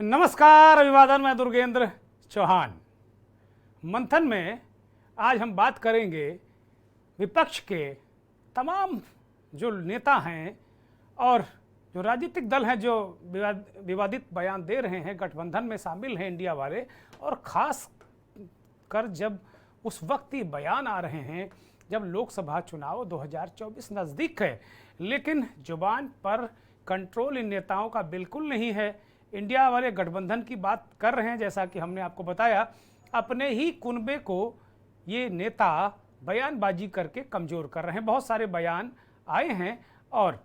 नमस्कार, अभिवादन। मैं दुर्गेंद्र चौहान। मंथन में आज हम बात करेंगे विपक्ष के तमाम जो नेता हैं और जो राजनीतिक दल हैं जो विवादित बयान दे रहे हैं, गठबंधन में शामिल हैं इंडिया वाले, और ख़ास कर जब उस वक्त ये बयान आ रहे हैं जब लोकसभा चुनाव 2024 नज़दीक है, लेकिन जुबान पर कंट्रोल इन नेताओं का बिल्कुल नहीं है। इंडिया वाले गठबंधन की बात कर रहे हैं, जैसा कि हमने आपको बताया। अपने ही कुनबे को ये नेता बयानबाजी करके कमज़ोर कर रहे हैं। बहुत सारे बयान आए हैं और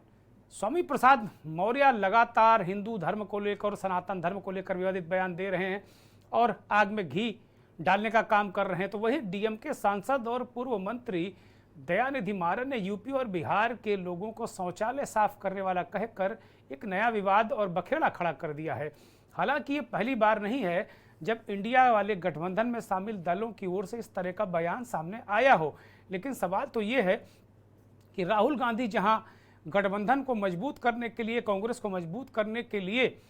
स्वामी प्रसाद मौर्य लगातार हिंदू धर्म को लेकर और सनातन धर्म को लेकर विवादित बयान दे रहे हैं और आग में घी डालने का काम कर रहे हैं। तो वही डीएमके सांसद और पूर्व मंत्री दयानिधि मारन ने यूपी और बिहार के लोगों को शौचालय साफ करने वाला कहकर एक नया विवाद और बखेड़ा खड़ा कर दिया है। हालांकि ये पहली बार नहीं है जब इंडिया वाले गठबंधन में शामिल दलों की ओर से इस तरह का बयान सामने आया हो, लेकिन सवाल तो ये है कि राहुल गांधी जहां गठबंधन को मजबूत करने के लिए, कांग्रेस को मजबूत करने के लिए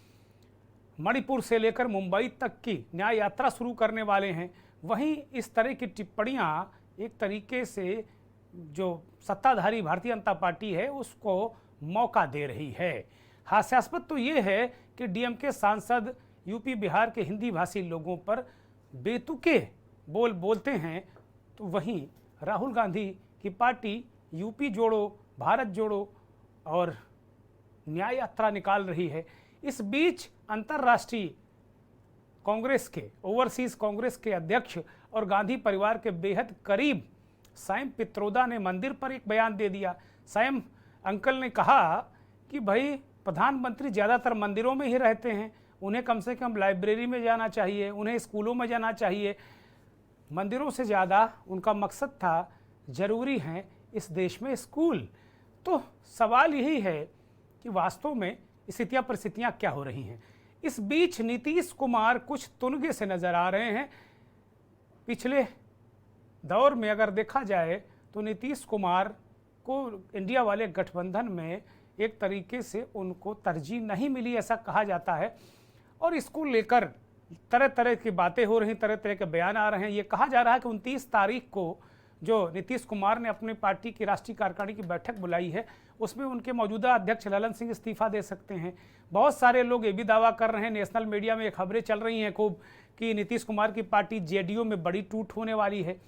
मणिपुर से लेकर मुंबई तक की न्याय यात्रा शुरू करने वाले हैं, वहीं इस तरह की टिप्पणियां एक तरीके से जो सत्ताधारी भारतीय जनता पार्टी है उसको मौका दे रही है। हास्यास्पद तो ये है कि डीएमके सांसद यूपी बिहार के हिंदी भाषी लोगों पर बेतुके बोल बोलते हैं, तो वहीं राहुल गांधी की पार्टी यूपी जोड़ो, भारत जोड़ो और न्याय यात्रा निकाल रही है। इस बीच अंतर्राष्ट्रीय कांग्रेस के, ओवरसीज कांग्रेस के अध्यक्ष और गांधी परिवार के बेहद करीब सैम पित्रोदा ने मंदिर पर एक बयान दे दिया। सैम अंकल ने कहा कि भाई प्रधानमंत्री ज़्यादातर मंदिरों में ही रहते हैं, उन्हें कम से कम लाइब्रेरी में जाना चाहिए, उन्हें स्कूलों में जाना चाहिए। मंदिरों से ज़्यादा उनका मकसद था, ज़रूरी हैं इस देश में स्कूल। तो सवाल यही है कि वास्तव में स्थितियाँ परिस्थितियाँ क्या हो रही हैं। इस बीच नीतीश कुमार कुछ तुनगे से नज़र आ रहे हैं। पिछले दौर में अगर देखा जाए तो नीतीश कुमार को इंडिया वाले गठबंधन में एक तरीके से उनको तरजीह नहीं मिली, ऐसा कहा जाता है, और इसको लेकर तरह तरह की बातें हो रही, तरह तरह के बयान आ रहे हैं। ये कहा जा रहा है कि 29 तारीख को जो नीतीश कुमार ने अपनी पार्टी की राष्ट्रीय कार्यकारिणी की बैठक बुलाई है, उसमें उनके मौजूदा अध्यक्ष ललन सिंह इस्तीफा दे सकते हैं। बहुत सारे लोग ये भी दावा कर रहे हैं, नेशनल मीडिया में ये खबरें चल रही हैं खूब, कि नीतीश कुमार की पार्टी जेडीयू में बड़ी टूट होने वाली है।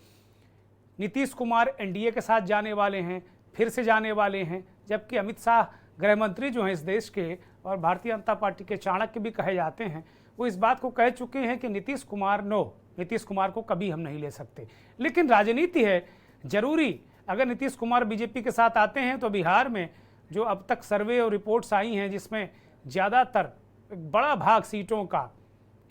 नीतीश कुमार एनडीए के साथ जाने वाले हैं, फिर से जाने वाले हैं, जबकि अमित शाह गृह मंत्री जो हैं इस देश के और भारतीय जनता पार्टी के चाणक्य भी कहे जाते हैं, वो इस बात को कह चुके हैं कि नीतीश कुमार को कभी हम नहीं ले सकते। लेकिन राजनीति है, जरूरी अगर नीतीश कुमार बीजेपी के साथ आते हैं तो बिहार में जो अब तक सर्वे और रिपोर्ट्स आई हैं जिसमें ज़्यादातर बड़ा भाग सीटों का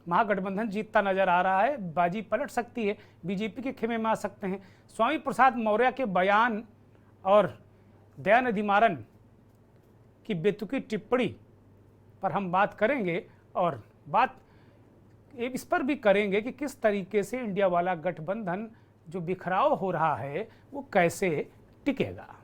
महागठबंधन जीतता नजर आ रहा है, बाजी पलट सकती है, बीजेपी के खेमे में आ सकते हैं। स्वामी प्रसाद मौर्य के बयान और दयानिधि मारन की बेतुकी टिप्पणी पर हम बात करेंगे और बात इस पर भी करेंगे कि किस तरीके से इंडिया वाला गठबंधन जो बिखराव हो रहा है वो कैसे टिकेगा।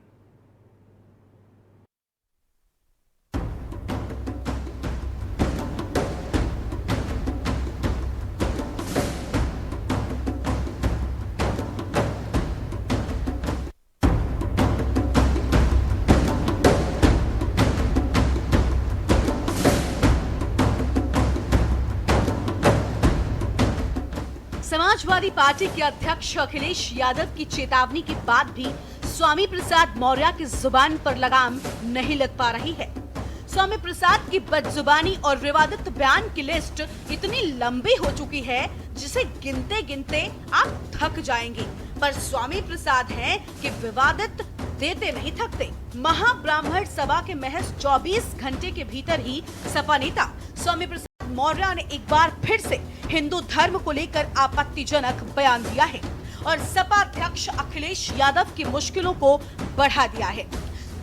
समाजवादी पार्टी के अध्यक्ष अखिलेश यादव की चेतावनी के बाद भी स्वामी प्रसाद मौर्य की जुबान पर लगाम नहीं लग पा रही है। स्वामी प्रसाद की बदजुबानी और विवादित बयान की लिस्ट इतनी लंबी हो चुकी है जिसे गिनते गिनते आप थक जाएंगे, पर स्वामी प्रसाद हैं कि विवादित देते नहीं थकते। महाब्राह्मण सभा के महज 24 घंटे के भीतर ही सपा नेता स्वामी प्रसाद मौर्य ने एक बार फिर से हिंदू धर्म को लेकर आपत्तिजनक बयान दिया है और सपा अध्यक्ष अखिलेश यादव की मुश्किलों को बढ़ा दिया है।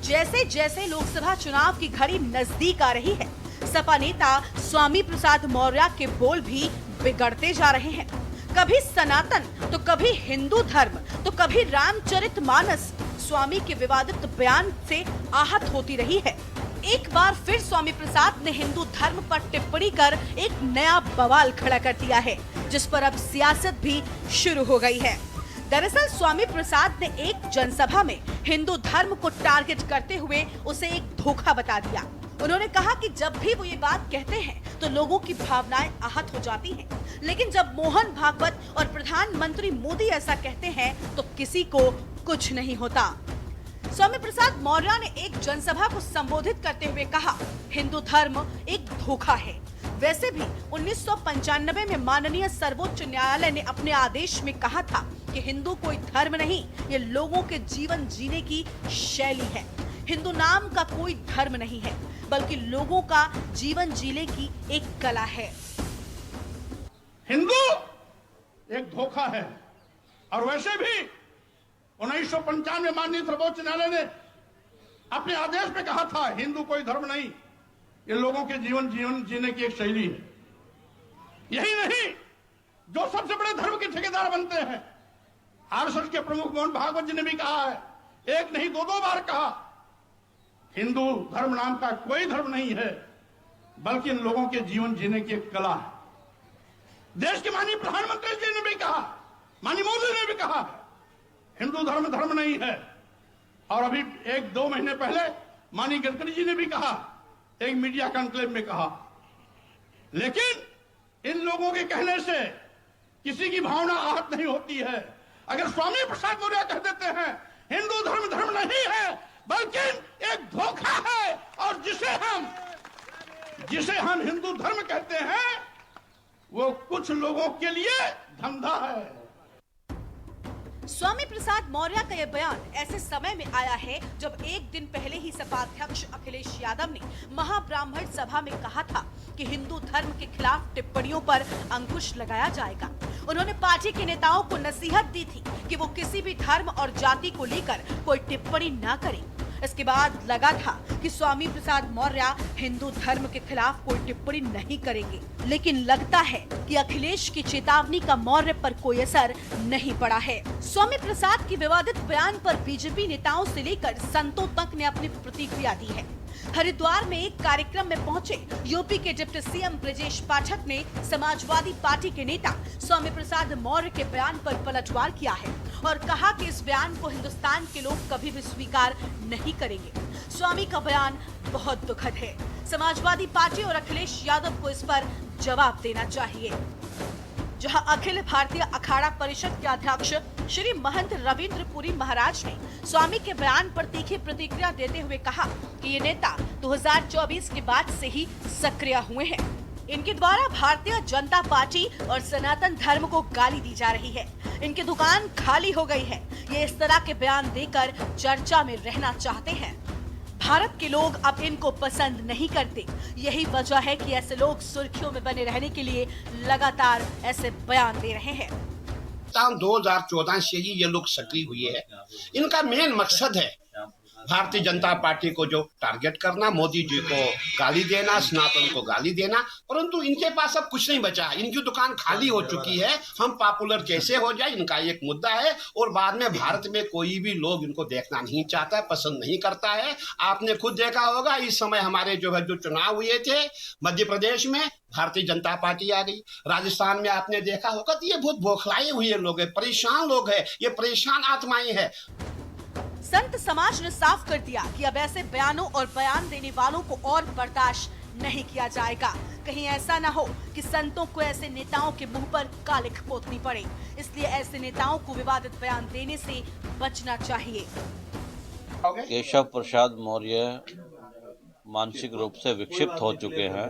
जैसे जैसे लोकसभा चुनाव की घड़ी नजदीक आ रही है, सपा नेता स्वामी प्रसाद मौर्य के बोल भी बिगड़ते जा रहे हैं। कभी सनातन तो कभी हिंदू धर्म तो कभी रामचरितमानस स्वामी के विवादित बयान से आहत होती रही है। एक बार फिर स्वामी प्रसाद ने हिंदू धर्म पर टिप्पणी कर एक नया बवाल खड़ा कर दिया है, जिस पर अब सियासत भी शुरू हो गई है। दरअसल स्वामी प्रसाद ने एक जनसभा में हिंदू धर्म को टारगेट करते हुए उसे एक धोखा बता दिया। उन्होंने कहा कि जब भी वो ये बात कहते हैं तो लोगों की भावनाएं आहत हो जाती हैं, लेकिन जब मोहन भागवत और प्रधानमंत्री मोदी ऐसा कहते हैं तो किसी को कुछ नहीं होता। स्वामी प्रसाद मौर्य ने एक जनसभा को संबोधित करते हुए कहा, हिंदू धर्म एक धोखा है। वैसे भी 1995 में माननीय सर्वोच्च न्यायालय ने अपने आदेश में कहा था कि हिंदू कोई धर्म नहीं, ये लोगों के जीवन जीने की शैली है। हिंदू नाम का कोई धर्म नहीं है, बल्कि लोगों का जीवन जीने की एक कला है। हिंदू एक धोखा है। और वैसे भी 1995 में माननीय सर्वोच्च न्यायालय ने अपने आदेश में कहा था, हिंदू कोई धर्म नहीं, ये लोगों के जीवन जीने की एक शैली है। यही नहीं, जो सबसे बड़े धर्म के ठेकेदार बनते हैं, आरएसएस के प्रमुख मोहन भागवत जी ने भी कहा है, एक नहीं दो बार कहा, हिंदू धर्म नाम का कोई धर्म नहीं है, बल्कि इन लोगों के जीवन जीने की एक कला है। देश के माननीय प्रधानमंत्री जी ने भी कहा, माननीय मोदी ने भी कहा, हिंदू धर्म नहीं है। और अभी 1-2 महीने पहले माननीय गडकरी जी ने भी कहा, एक मीडिया कॉन्क्लेव में कहा। लेकिन इन लोगों के कहने से किसी की भावना आहत नहीं होती है। अगर स्वामी प्रसाद मौर्य कह देते हैं हिंदू धर्म नहीं है, बल्कि एक धोखा है, और जिसे हम हिंदू धर्म कहते हैं वो कुछ लोगों के लिए धंधा है। स्वामी प्रसाद मौर्य का यह बयान ऐसे समय में आया है जब एक दिन पहले ही सपा अध्यक्ष अखिलेश यादव ने महाब्राह्मण सभा में कहा था कि हिंदू धर्म के खिलाफ टिप्पणियों पर अंकुश लगाया जाएगा। उन्होंने पार्टी के नेताओं को नसीहत दी थी कि वो किसी भी धर्म और जाति को लेकर कोई टिप्पणी न करें। इसके बाद लगा था कि स्वामी प्रसाद मौर्य हिंदू धर्म के खिलाफ कोई टिप्पणी नहीं करेंगे, लेकिन लगता है कि अखिलेश की चेतावनी का मौर्य पर कोई असर नहीं पड़ा है। स्वामी प्रसाद के विवादित बयान पर बीजेपी नेताओं से लेकर संतों तक ने अपनी प्रतिक्रिया दी है। हरिद्वार में एक कार्यक्रम में पहुंचे यूपी के डिप्टी सीएम ब्रजेश पाठक ने समाजवादी पार्टी के नेता स्वामी प्रसाद मौर्य के बयान पर पलटवार किया है और कहा कि इस बयान को हिंदुस्तान के लोग कभी भी स्वीकार नहीं करेंगे। स्वामी का बयान बहुत दुखद है। समाजवादी पार्टी और अखिलेश यादव को इस पर जवाब देना चाहिए। जहां अखिल भारतीय अखाड़ा परिषद के अध्यक्ष श्री महंत रविंद्र पुरी महाराज ने स्वामी के बयान पर तीखी प्रतिक्रिया देते हुए कहा कि ये नेता 2024 के बाद से ही सक्रिय हुए हैं। इनके द्वारा भारतीय जनता पार्टी और सनातन धर्म को गाली दी जा रही है। इनकी दुकान खाली हो गई है। ये इस तरह के बयान देकर चर्चा में रहना चाहते हैं। भारत के लोग अब इनको पसंद नहीं करते। यही वजह है कि ऐसे लोग सुर्खियों में बने रहने के लिए लगातार ऐसे बयान दे रहे हैं। 2014 से ही ये लोग सक्रिय हुए हैं। इनका मेन मकसद है भारतीय जनता पार्टी को जो टारगेट करना, मोदी जी को गाली देना, सनातन को गाली देना, परंतु इनके पास अब कुछ नहीं बचा। इनकी दुकान खाली हो चुकी है। हम पॉपुलर कैसे हो जाए, इनका एक मुद्दा है। और बाद में भारत में कोई भी लोग इनको देखना नहीं चाहता है, पसंद नहीं करता है। आपने खुद देखा होगा, इस समय हमारे जो चुनाव हुए थे मध्य प्रदेश में, भारतीय जनता पार्टी आ गई। राजस्थान में आपने देखा होगा, तो ये बहुत बौखलाए हुए लोग हैं, परेशान लोग हैं, ये परेशान आत्माएं हैं। संत समाज ने साफ कर दिया कि अब ऐसे बयानों और बयान देने वालों को और बर्दाश्त नहीं किया जाएगा। कहीं ऐसा ना हो कि संतों को ऐसे नेताओं के मुंह पर कालिख पोतनी पड़े। इसलिए ऐसे नेताओं को विवादित बयान देने से बचना चाहिए। केशव प्रसाद मौर्य मानसिक रूप से विक्षिप्त हो चुके हैं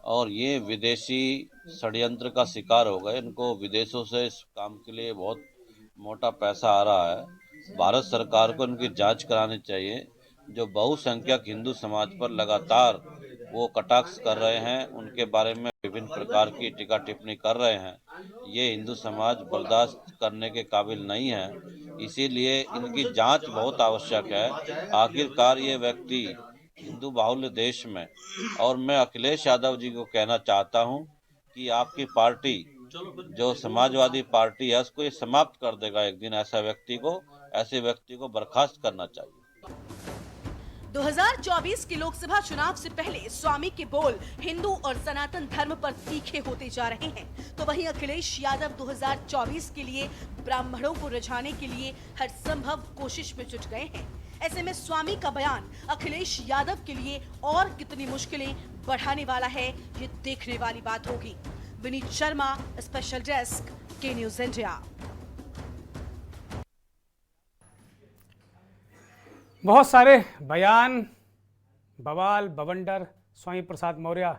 और ये विदेशी षड्यंत्र का शिकार हो गए। इनको विदेशों से इस काम के लिए बहुत मोटा पैसा आ रहा है। भारत सरकार को इनकी जांच करानी चाहिए। जो बहुसंख्यक हिंदू समाज पर लगातार वो कटाक्ष कर रहे हैं, उनके बारे में विभिन्न प्रकार की टीका टिप्पणी कर रहे हैं, ये हिंदू समाज बर्दाश्त करने के काबिल नहीं है। इसीलिए इनकी जांच बहुत आवश्यक है। आखिरकार ये व्यक्ति हिंदू बाहुल्य देश में, और मैं अखिलेश यादव जी को कहना चाहता हूँ कि आपकी पार्टी जो समाजवादी पार्टी है उसको ये समाप्त कर देगा एक दिन। ऐसे व्यक्ति को बर्खास्त करना चाहिए। 2024 के लोकसभा चुनाव से पहले स्वामी के बोल हिंदू और सनातन धर्म पर तीखे होते जा रहे हैं, तो वहीं अखिलेश यादव 2024 के लिए ब्राह्मणों को रिझाने के लिए हर संभव कोशिश में जुट गए हैं। ऐसे में स्वामी का बयान अखिलेश यादव के लिए और कितनी मुश्किलें बढ़ाने वाला है, ये देखने वाली बात होगी। विनीत शर्मा, स्पेशल डेस्क, के न्यूज इंडिया। बहुत सारे बयान, बवाल, बवंडर स्वामी प्रसाद मौर्य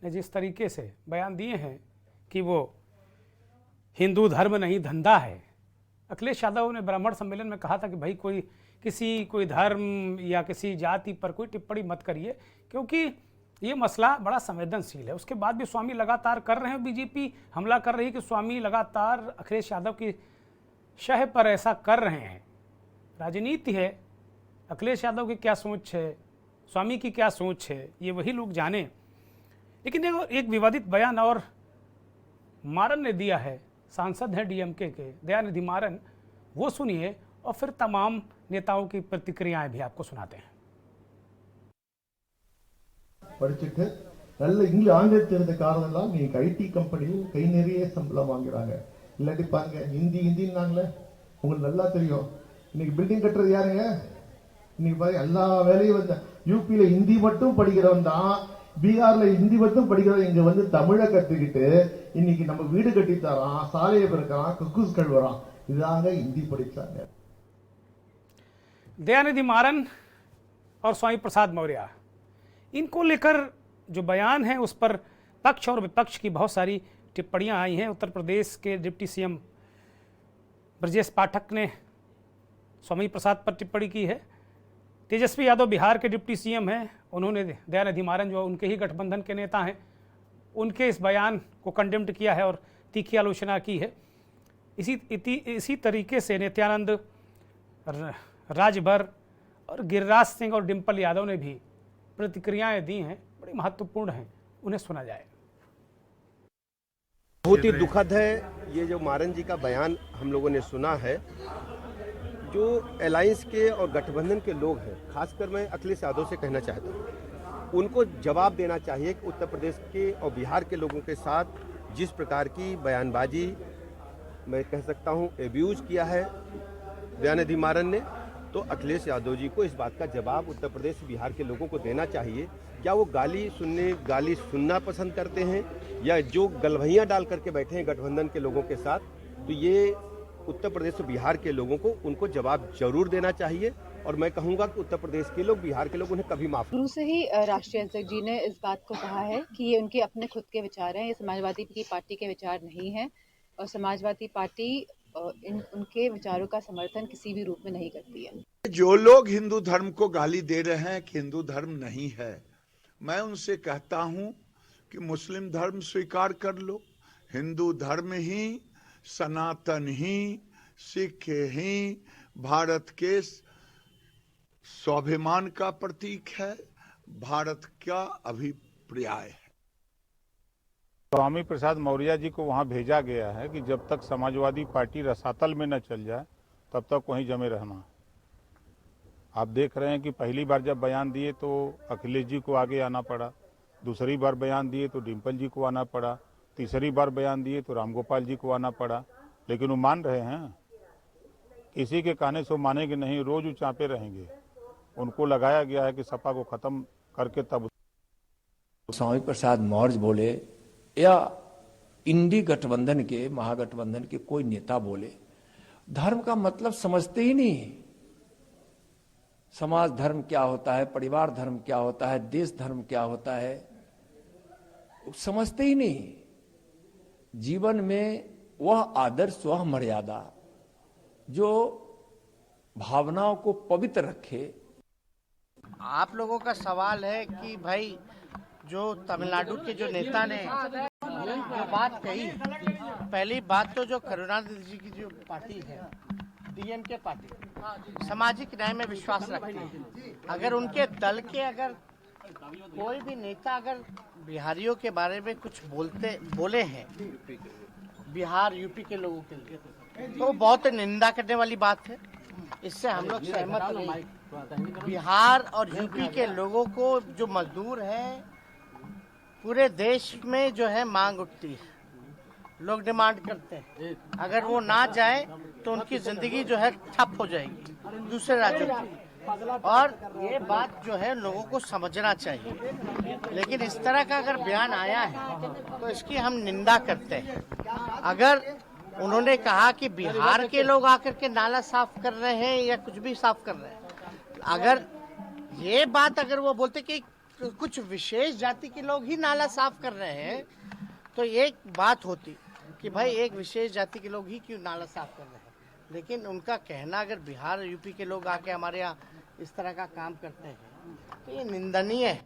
ने जिस तरीके से बयान दिए हैं कि वो हिंदू धर्म नहीं धंधा है। अखिलेश यादव ने ब्राह्मण सम्मेलन में कहा था कि भाई कोई धर्म या किसी जाति पर कोई टिप्पणी मत करिए, क्योंकि ये मसला बड़ा संवेदनशील है। उसके बाद भी स्वामी लगातार कर रहे हैं, बीजेपी हमला कर रही है कि स्वामी लगातार अखिलेश यादव की शह पर ऐसा कर रहे हैं। राजनीति है, अखिलेश यादव की क्या सोच है, स्वामी की क्या सोच है, ये वही लोग जाने। लेकिन एक विवादित बयान और मारन ने दिया है, सांसद हैं डीएमके के दयानिधि मारन, वो सुनिए और फिर तमाम नेताओं की प्रतिक्रियाएं भी आपको सुनाते हैं। படிச்சிட்டு நல்ல ஆங்கிலம் தெரிந்த காரணம்லாம் நீங்க ஐடி கம்பெனியில் கை நிறைய சம்பளம் வாங்குறாங்க. இல்லாட்டி பாருங்க ஹிந்தின்னாங்களே, உங்களுக்கு நல்லா தெரியும். இன்னைக்கு பில்டிங் கட்டுறது யாருங்க? இன்னைக்கு பாருங்க எல்லா வேலையும் வந்து யூபியில ஹிந்தி மட்டும் படிக்கிறவன் தான், பீகார்ல ஹிந்தி மட்டும் படிக்கிறவன் இங்க வந்து தமிழை கத்துக்கிட்டு இன்னைக்கு நம்ம வீடு கட்டி தரான், சாலையை பிறக்கிறான், கக்கூஸ் கழுவுறான். இதாங்க हिंदी படிச்சாங்க। दयानिधि मारन और स्वामी प्रसाद मौर्य, इनको लेकर जो बयान है उस पर पक्ष और विपक्ष की बहुत सारी टिप्पणियां आई हैं। उत्तर प्रदेश के डिप्टी सीएम ब्रजेश पाठक ने स्वामी प्रसाद पर टिप्पणी की है। तेजस्वी यादव बिहार के डिप्टी सीएम हैं, उन्होंने दयानिधि मारन जो उनके ही गठबंधन के नेता हैं, उनके इस बयान को कंडेम्ड किया है और तीखी आलोचना की है। इसी तरीके से नित्यानंद, राजभर और गिरिराज सिंह और डिम्पल यादव ने भी प्रतिक्रियाएं दी हैं, बड़ी महत्वपूर्ण हैं, उन्हें सुना जाए। बहुत ही दुखद है ये जो मारन जी का बयान हम लोगों ने सुना है। जो अलायंस के और गठबंधन के लोग हैं, खासकर मैं अखिलेश यादव से कहना चाहता हूँ, उनको जवाब देना चाहिए कि उत्तर प्रदेश के और बिहार के लोगों के साथ जिस प्रकार की बयानबाजी, मैं कह सकता हूँ एब्यूज किया है दयानिधि मारन ने, तो अखिलेश यादव जी को इस बात का जवाब उत्तर प्रदेश बिहार के लोगों को देना चाहिए। क्या वो गाली सुनना पसंद करते हैं या जो गलभैयाँ डाल करके बैठे हैं गठबंधन के लोगों के साथ, तो ये उत्तर प्रदेश और बिहार के लोगों को उनको जवाब जरूर देना चाहिए। और मैं कहूँगा कि उत्तर प्रदेश के लोग, बिहार के लोग उन्हें कभी माफ। शुरू से ही राष्ट्रीय अध्यक्ष जी ने इस बात को कहा है कि ये उनके अपने खुद के विचार हैं, ये समाजवादी की पार्टी के विचार नहीं है, और समाजवादी पार्टी उनके विचारों का समर्थन किसी भी रूप में नहीं करती है। जो लोग हिंदू धर्म को गाली दे रहे हैं कि हिंदू धर्म नहीं है, मैं उनसे कहता हूं कि मुस्लिम धर्म स्वीकार कर लो। हिंदू धर्म ही, सनातन ही, सिख ही भारत के स्वाभिमान का प्रतीक है, भारत का अभिप्राय है। स्वामी प्रसाद मौर्य जी को वहां भेजा गया है कि जब तक समाजवादी पार्टी रसातल में न चल जाए तब तक वहीं जमे रहना। आप देख रहे हैं कि पहली बार जब बयान दिए तो अखिलेश जी को आगे आना पड़ा, दूसरी बार बयान दिए तो डिम्पल जी को आना पड़ा, तीसरी बार बयान दिए तो रामगोपाल जी को आना पड़ा। लेकिन वो मान रहे हैं, किसी के कहने से मानेंगे नहीं, रोज वो चापे रहेंगे। उनको लगाया गया है कि सपा को खत्म करके तब। स्वामी प्रसाद मौर्य बोले या इंडी गठबंधन के, महागठबंधन के कोई नेता बोले, धर्म का मतलब समझते ही नहीं। समाज धर्म क्या होता है, परिवार धर्म क्या होता है, देश धर्म क्या होता है, समझते ही नहीं। जीवन में वह आदर्श, वह मर्यादा जो भावनाओं को पवित्र रखे। आप लोगों का सवाल है कि भाई जो तमिलनाडु के जो नेता ने जो बात कही, पहली बात तो जो करुणानिधि जी की जो पार्टी है, डीएमके पार्टी, सामाजिक न्याय में विश्वास रखती है। अगर उनके दल के अगर कोई भी नेता अगर बिहारियों के बारे में कुछ बोले हैं, बिहार यूपी के लोगों के लिए, तो बहुत निंदा करने वाली बात है। इससे हम लोग सहमत नहीं। बिहार और यूपी के लोगों को जो मजदूर हैं, पूरे देश में जो है मांग उठती है, लोग डिमांड करते हैं। अगर वो ना जाए तो उनकी जिंदगी जो है ठप हो जाएगी दूसरे राज्यों की, और ये बात जो है लोगों को समझना चाहिए। लेकिन इस तरह का अगर बयान आया है तो इसकी हम निंदा करते हैं। अगर उन्होंने कहा कि बिहार के लोग आकर के नाला साफ कर रहे हैं या कुछ भी साफ कर रहे हैं, अगर ये बात अगर वो बोलते कि कुछ विशेष जाति के लोग ही नाला साफ कर रहे हैं, तो एक बात होती कि भाई एक विशेष जाति के लोग ही क्यों नाला साफ कर रहे हैं। लेकिन उनका कहना अगर बिहार और यूपी के लोग आके हमारे यहाँ इस तरह का काम करते हैं तो ये निंदनीय है।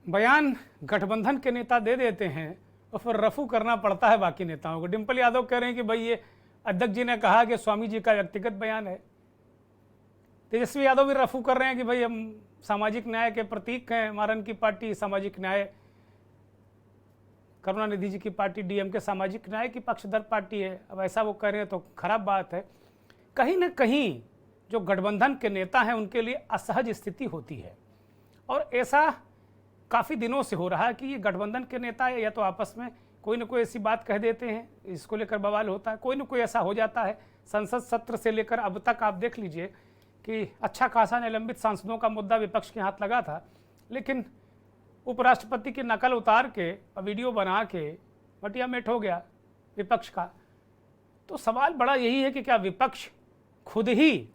बयान गठबंधन के नेता दे देते हैं और फिर रफू करना पड़ता है बाकी नेताओं को। डिम्पल यादव कह रहे हैं कि भाई ये अध्यक्ष जी ने कहा कि स्वामी जी का व्यक्तिगत बयान है। तेजस्वी यादव भी रफू कर रहे हैं कि भाई हम सामाजिक न्याय के प्रतीक हैं, हमारा की पार्टी सामाजिक न्याय, करुणानिधि जी की पार्टी डीएमके सामाजिक न्याय की पक्षधर पार्टी है। अब ऐसा वो कह रहे हैं तो खराब बात है। कहीं ना कहीं जो गठबंधन के नेता हैं उनके लिए असहज स्थिति होती है, और ऐसा काफ़ी दिनों से हो रहा है कि ये गठबंधन के नेता या तो आपस में कोई ना कोई ऐसी बात कह देते हैं, इसको लेकर बवाल होता है, कोई ना कोई ऐसा हो जाता है। संसद सत्र से लेकर अब तक आप देख लीजिए कि अच्छा खासा निलंबित सांसदों का मुद्दा विपक्ष के हाथ लगा था, लेकिन उपराष्ट्रपति की नकल उतार के वीडियो बना के मटिया मेट हो गया विपक्ष का। तो सवाल बड़ा यही है कि क्या विपक्ष खुद ही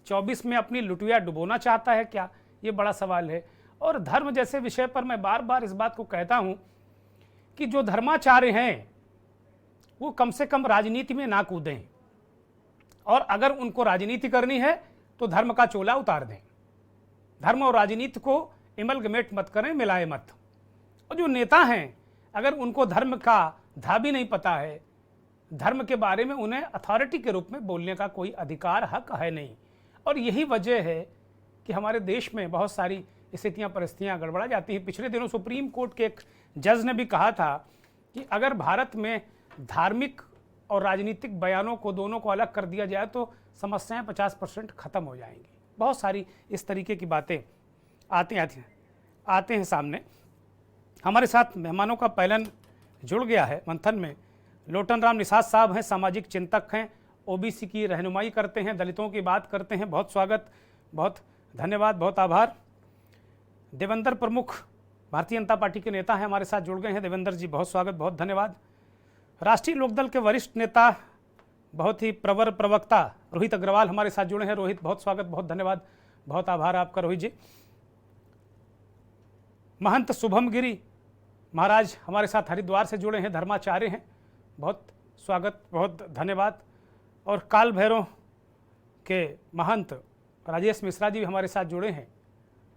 24 में अपनी लुटिया डुबोना चाहता है क्या? ये बड़ा सवाल है। और धर्म जैसे विषय पर मैं बार बार इस बात को कहता हूं कि जो धर्माचार्य हैं वो कम से कम राजनीति में ना कूदें, और अगर उनको राजनीति करनी है तो धर्म का चोला उतार दें। धर्म और राजनीति को एमलगमेट मत करें, मिलाए मत। और जो नेता हैं अगर उनको धर्म का धा भी नहीं पता है, धर्म के बारे में उन्हें अथॉरिटी के रूप में बोलने का कोई अधिकार हक है नहीं। और यही वजह है कि हमारे देश में बहुत सारी स्थितियां परिस्थितियां गड़बड़ा जाती हैं। पिछले दिनों सुप्रीम कोर्ट के एक जज ने भी कहा था कि अगर भारत में धार्मिक और राजनीतिक बयानों को दोनों को अलग कर दिया जाए तो समस्याएं 50% खत्म हो जाएंगी। बहुत सारी इस तरीके की बातें आते हैं सामने। हमारे साथ मेहमानों का पैनल जुड़ गया है मंथन में। लोटन राम निषाद साहब हैं, सामाजिक चिंतक हैं, ओबीसी की रहनुमाई करते हैं, दलितों की बात करते हैं। बहुत स्वागत, बहुत धन्यवाद, बहुत आभार। देवेंद्र प्रमुख भारतीय जनता पार्टी के नेता हैं, हमारे साथ जुड़ गए हैं। देवेंद्र जी बहुत स्वागत, बहुत धन्यवाद। राष्ट्रीय लोकदल के वरिष्ठ नेता, बहुत ही प्रवर प्रवक्ता रोहित अग्रवाल हमारे साथ जुड़े हैं। रोहित बहुत स्वागत, बहुत धन्यवाद, बहुत आभार आपका रोहित जी। महंत शुभम गिरी महाराज हमारे साथ हरिद्वार से जुड़े हैं, धर्माचार्य हैं, बहुत स्वागत, बहुत धन्यवाद। और काल भैरव के महंत राजेश मिश्रा जी भी हमारे साथ जुड़े हैं,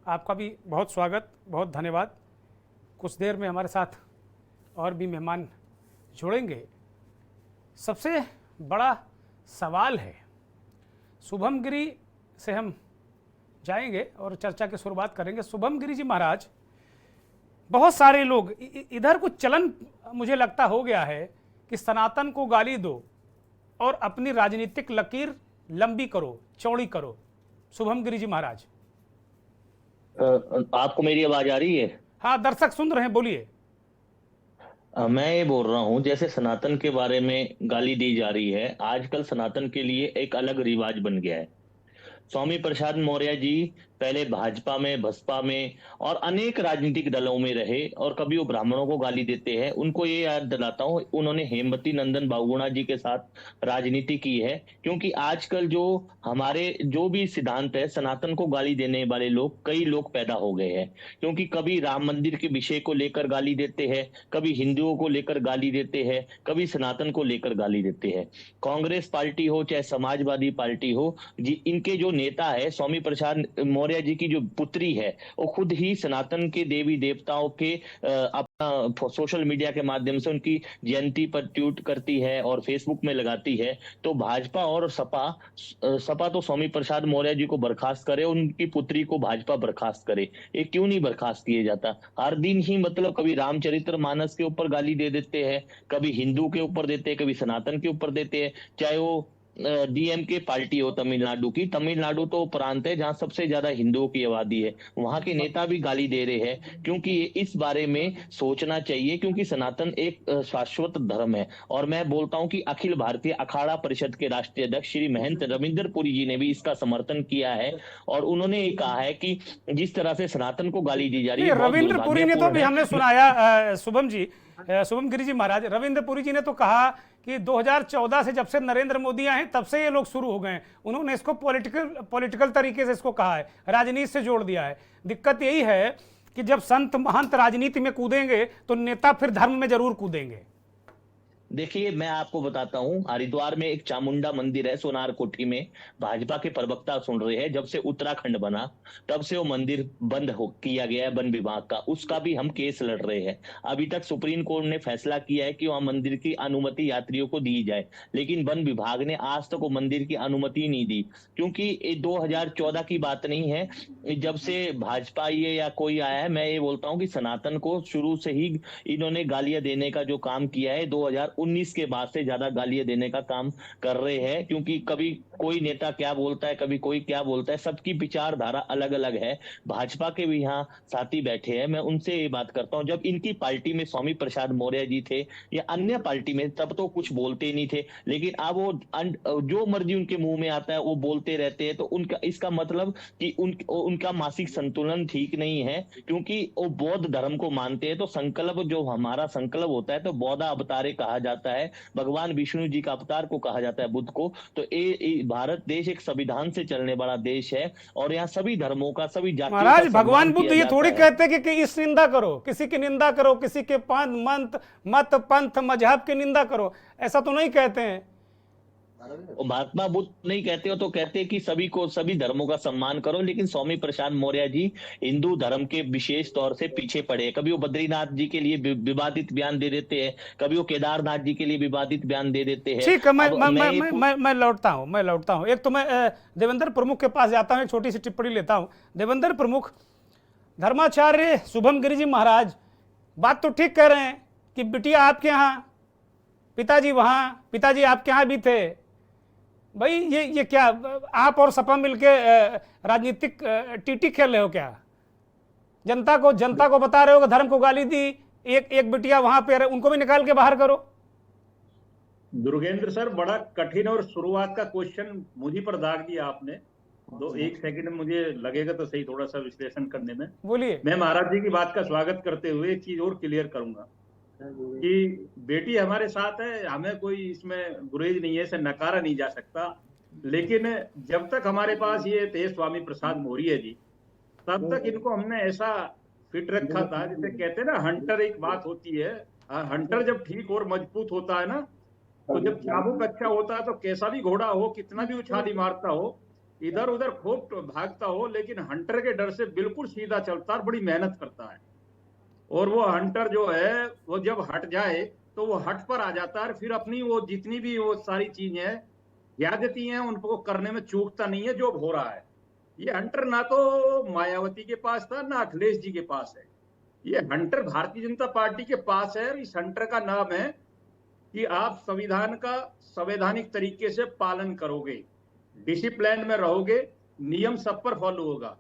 आपका भी बहुत स्वागत, बहुत धन्यवाद। कुछ देर में हमारे साथ और भी मेहमान जुड़ेंगे। सबसे बड़ा सवाल है, शुभम गिरी से हम जाएंगे और चर्चा की शुरुआत करेंगे। शुभम गिरी जी महाराज, बहुत सारे लोग इधर कुछ चलन मुझे लगता हो गया है कि सनातन को गाली दो और अपनी राजनीतिक लकीर लंबी करो, चौड़ी करो। शुभम गिरी जी महाराज, आपको मेरी आवाज आ रही है? हाँ, दर्शक सुन रहे हैं, बोलिए। मैं ये बोल रहा हूँ, जैसे सनातन के बारे में गाली दी जा रही है, आजकल सनातन के लिए एक अलग रिवाज बन गया है। स्वामी प्रसाद मौर्य जी पहले भाजपा में, बसपा में और अनेक राजनीतिक दलों में रहे, और कभी वो ब्राह्मणों को गाली देते हैं। उनको ये याद दिलाता हूँ, उन्होंने हेमवती नंदन बहुगुणा जी के साथ राजनीति की है। क्योंकि आजकल जो हमारे जो भी सिद्धांत है, सनातन को गाली देने वाले लोग, कई लोग पैदा हो गए हैं। क्योंकि कभी राम मंदिर के विषय को लेकर गाली देते हैं, कभी हिंदुओं को लेकर गाली देते हैं, कभी सनातन को लेकर गाली देते हैं। कांग्रेस पार्टी हो चाहे समाजवादी पार्टी हो, इनके जो नेता है स्वामी प्रसाद मौर्य जी की जो पुत्री है, वो खुद ही सनातन के देवी देवताओं के अपना सोशल मीडिया के माध्यम से उनकी जयंती पर ट्वीट करती है और फेसबुक में लगाती है। तो भाजपा और सपा तो स्वामी प्रसाद मौर्य जी को बर्खास्त करे, उनकी पुत्री को भाजपा बर्खास्त करे। ये क्यों नहीं बर्खास्त किया जाता? हर दिन ही मतलब कभी रामचरितमानस के ऊपर गाली दे देते हैं, कभी हिंदू के ऊपर देते हैं, कभी सनातन के ऊपर देते हैं। चाहे वो डीएमके पार्टी हो तमिलनाडु की, तमिलनाडु तो प्रांत है जहां सबसे ज्यादा हिंदुओं की आबादी है, वहां के नेता भी गाली दे रहे हैं, क्योंकि इस बारे में सोचना चाहिए, क्योंकि सनातन एक शाश्वत धर्म है। और मैं बोलता हूं कि अखिल भारतीय अखाड़ा परिषद के राष्ट्रीय अध्यक्ष श्री महंत रविंदर पुरी जी ने भी इसका समर्थन किया है, और उन्होंने ये कहा है कि जिस तरह से सनातन को गाली दी जा रही है, रविंद्र पुरी ने तो भी हमने सुनाया, शुभम जी, शुभम गिरी जी महाराज, रविंद्र पुरी जी ने तो कहा कि 2014 से जब से नरेंद्र मोदी आए हैं तब से ये लोग शुरू हो गए हैं। उन्होंने इसको पॉलिटिकल तरीके से इसको कहा है, राजनीति से जोड़ दिया है। दिक्कत यही है कि जब संत महंत राजनीति में कूदेंगे तो नेता फिर धर्म में जरूर कूदेंगे। देखिए, मैं आपको बताता हूं, हरिद्वार में एक चामुंडा मंदिर है, सोनार कोठी में, भाजपा के प्रवक्ता सुन रहे हैं, जब से उत्तराखंड बना तब से वो मंदिर बंद किया गया है वन विभाग का, उसका भी हम केस लड़ रहे हैं। अभी तक सुप्रीम कोर्ट ने फैसला किया है कि वहां मंदिर की अनुमति यात्रियों को दी जाए, लेकिन वन विभाग ने आज तक वो मंदिर की अनुमति नहीं दी, क्योंकि ये 2014 की बात नहीं है। जब से भाजपा आई है या कोई आया है, मैं ये बोलता हूँ कि सनातन को शुरू से ही इन्होंने गालियां देने का जो काम किया है, 2019 के बाद से ज्यादा गालियां देने का काम कर रहे हैं, क्योंकि कभी कोई नेता क्या बोलता है, कभी कोई क्या बोलता है, सबकी विचारधारा अलग अलग है। भाजपा के भी यहाँ साथी बैठे हैं, मैं उनसे ये बात करता हूँ, जब इनकी पार्टी में स्वामी प्रसाद मौर्य जी थे या अन्य पार्टी में, तब तो कुछ बोलते नहीं थे, लेकिन अब वो जो मर्जी उनके मुंह में आता है वो बोलते रहते हैं। तो उनका इसका मतलब कि उनका मानसिक संतुलन ठीक नहीं है, क्योंकि वो बौद्ध धर्म को मानते हैं। तो संकल्प, जो हमारा संकल्प होता है, तो बौद्ध अवतारे कहा जाता है, भगवान विष्णु जी का अवतार को कहा जाता है, बुद्ध को। तो ये भारत देश एक संविधान से चलने वाला देश है, और यहाँ सभी धर्मों का, सभी जातियों का महाराज, भगवान बुद्ध ये थोड़ी कहते कि इस निंदा करो, किसी की निंदा करो, किसी के मत पंथ मजहब की निंदा करो, ऐसा तो नहीं कहते हैं। महात्मा बुद्ध नहीं कहते हो तो कहते हैं कि सभी को, सभी धर्मों का सम्मान करो। लेकिन स्वामी प्रसाद मौर्य जी हिंदू धर्म के विशेष तौर से पीछे पड़े। कभी वो बद्रीनाथ जी के लिए विवादित बयान दे देते हैं, कभी वो केदारनाथ जी के लिए विवादित बयान दे देते हैं। ठीक है, मैं लौटता हूं। एक तो मैं देवेंद्र प्रमुख के पास जाता हूं, एक छोटी सी टिप्पणी लेता हूं। देवेंद्र प्रमुख, धर्माचार्य शुभम गिरी जी महाराज बात तो ठीक कह रहे हैं कि बिटिया आपके यहाँ, पिताजी वहां, पिताजी आपके यहाँ भी थे। भाई ये क्या आप और सपा मिलके राजनीतिक टीटी खेल रहे हो क्या? जनता को बता रहे हो कि धर्म को गाली दी, एक बिटिया वहां पे, उनको भी निकाल के बाहर करो। दुर्गेंद्र सर, बड़ा कठिन और शुरुआत का क्वेश्चन मुझे पर दाग दिया आपने। एक सेकंड मुझे लगेगा तो सही थोड़ा सा विश्लेषण करने में। बोलिए। मैं महाराज जी की बात का स्वागत करते हुए एक चीज और क्लियर करूंगा कि बेटी हमारे साथ है, हमें कोई इसमें गुरेज नहीं है, इसे नकारा नहीं जा सकता। लेकिन जब तक हमारे पास ये थे स्वामी प्रसाद मौर्य जी, तब तक इनको हमने ऐसा फिट रखा था, जिसे कहते हैं ना हंटर, एक बात होती है, हंटर जब ठीक और मजबूत होता है ना, तो जब चाबुक अच्छा होता है तो कैसा भी घोड़ा हो, कितना भी उछाली मारता हो, इधर उधर खूब भागता हो, लेकिन हंटर के डर से बिल्कुल सीधा चलता है, बड़ी मेहनत करता है। और वो हंटर जो है, वो जब हट जाए तो वो हट पर आ जाता है, फिर अपनी वो जितनी भी वो सारी चीजें ज्यादती हैं उनको करने में चूकता नहीं है जो हो रहा है। ये हंटर ना तो मायावती के पास था, ना अखिलेश जी के पास है, ये हंटर भारतीय जनता पार्टी के पास है। इस हंटर का नाम है कि आप संविधान का संवैधानिक तरीके से पालन करोगे, डिसिप्लिन में रहोगे, नियम सब पर फॉलो होगा।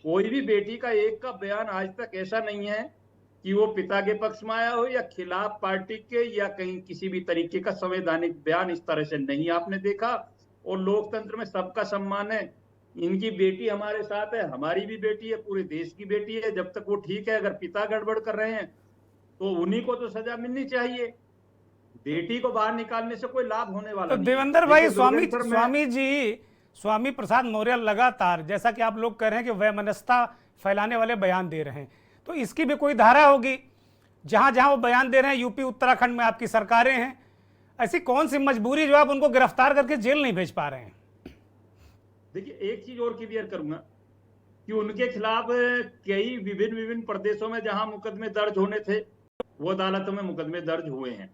कोई भी बेटी का एक का बयान आज तक ऐसा नहीं है कि वो पिता के पक्ष में आया हो या खिलाफ पार्टी के, या कहीं किसी भी तरीके का संवैधानिक बयान इस तरह से नहीं आपने देखा। और लोकतंत्र में सबका सम्मान है। इनकी बेटी हमारे साथ है, हमारी भी बेटी है, पूरे देश की बेटी है। जब तक वो ठीक है, अगर पिता गड़बड़ कर रहे हैं तो उन्हीं को तो सजा मिलनी चाहिए, बेटी को बाहर निकालने से कोई लाभ होने वाला नहीं। देवेंद्र भाई, स्वामी प्रसाद मौर्य लगातार, जैसा कि आप लोग कह रहे हैं कि वैमनस्यता फैलाने वाले बयान दे रहे हैं, तो इसकी भी कोई धारा होगी। जहां जहां वो बयान दे रहे हैं, यूपी उत्तराखंड में आपकी सरकारें हैं, ऐसी कौन सी मजबूरी जो आप उनको गिरफ्तार करके जेल नहीं भेज पा रहे हैं? देखिए, एक चीज और क्लियर करूंगा कि उनके खिलाफ कई विभिन्न प्रदेशों में जहां मुकदमे दर्ज होने थे, वो अदालतों में मुकदमे दर्ज हुए हैं।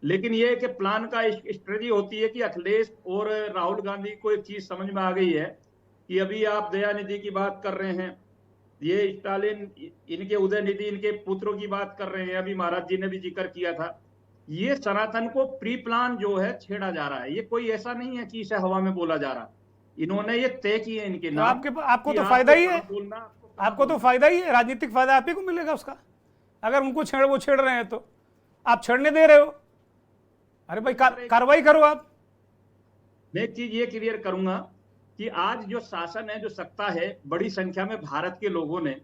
लेकिन ये कि प्लान का स्ट्रेटजी होती है कि अखिलेश और राहुल गांधी को एक चीज समझ में आ गई है कि अभी आप दयानिधि की बात कर रहे हैं, ये स्टालिन, इनके उदयनिधि, इनके पुत्रों की बात कर रहे हैं, अभी महाराज जी ने भी जिक्र किया था। ये सनातन को प्री प्लान जो है छेड़ा जा रहा है। ये कोई ऐसा नहीं है कि इसे हवा में बोला जा रहा, इन्होंने ये तय किए इनके तो नाम। आपको तो फायदा ही है, आपको तो फायदा ही है, राजनीतिक फायदा आप ही को मिलेगा उसका। अगर उनको वो छेड़ रहे हैं तो आप छेड़ने दे रहे हो। अरे भाई कार्रवाई करो आप। मैं एक चीज ये क्लियर करूंगा कि आज जो शासन है, जो सत्ता है, बड़ी संख्या में भारत के लोगों ने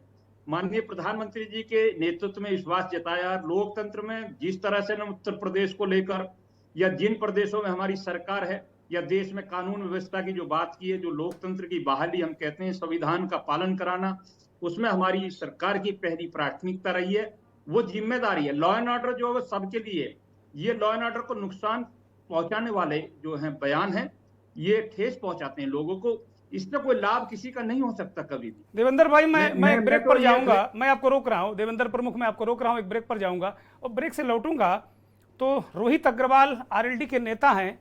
माननीय प्रधानमंत्री जी के नेतृत्व में विश्वास जताया। लोकतंत्र में जिस तरह से न उत्तर प्रदेश को लेकर या जिन प्रदेशों में हमारी सरकार है या देश में कानून व्यवस्था की जो बात की है, जो लोकतंत्र की बहाली हम कहते हैं, संविधान का पालन कराना, उसमें हमारी सरकार की पहली प्राथमिकता रही है। वो जिम्मेदारी है। लॉ एंड ऑर्डर जो है सबके लिए, ये लॉ एंड ऑर्डर को नुकसान पहुंचाने वाले जो हैं बयान हैं, ये ठेस पहुंचाते हैं लोगों को। इससे कोई लाभ किसी का नहीं हो सकता कभी भी। देवेंद्र भाई मैं ब्रेक पर जाऊंगा, मैं आपको रोक रहा हूं, देवेंद्र प्रमुख मैं आपको रोक रहा हूं, एक ब्रेक पर जाऊंगा और ब्रेक से लौटूंगा तो रोहित अग्रवाल आरएलडी के नेता हैं,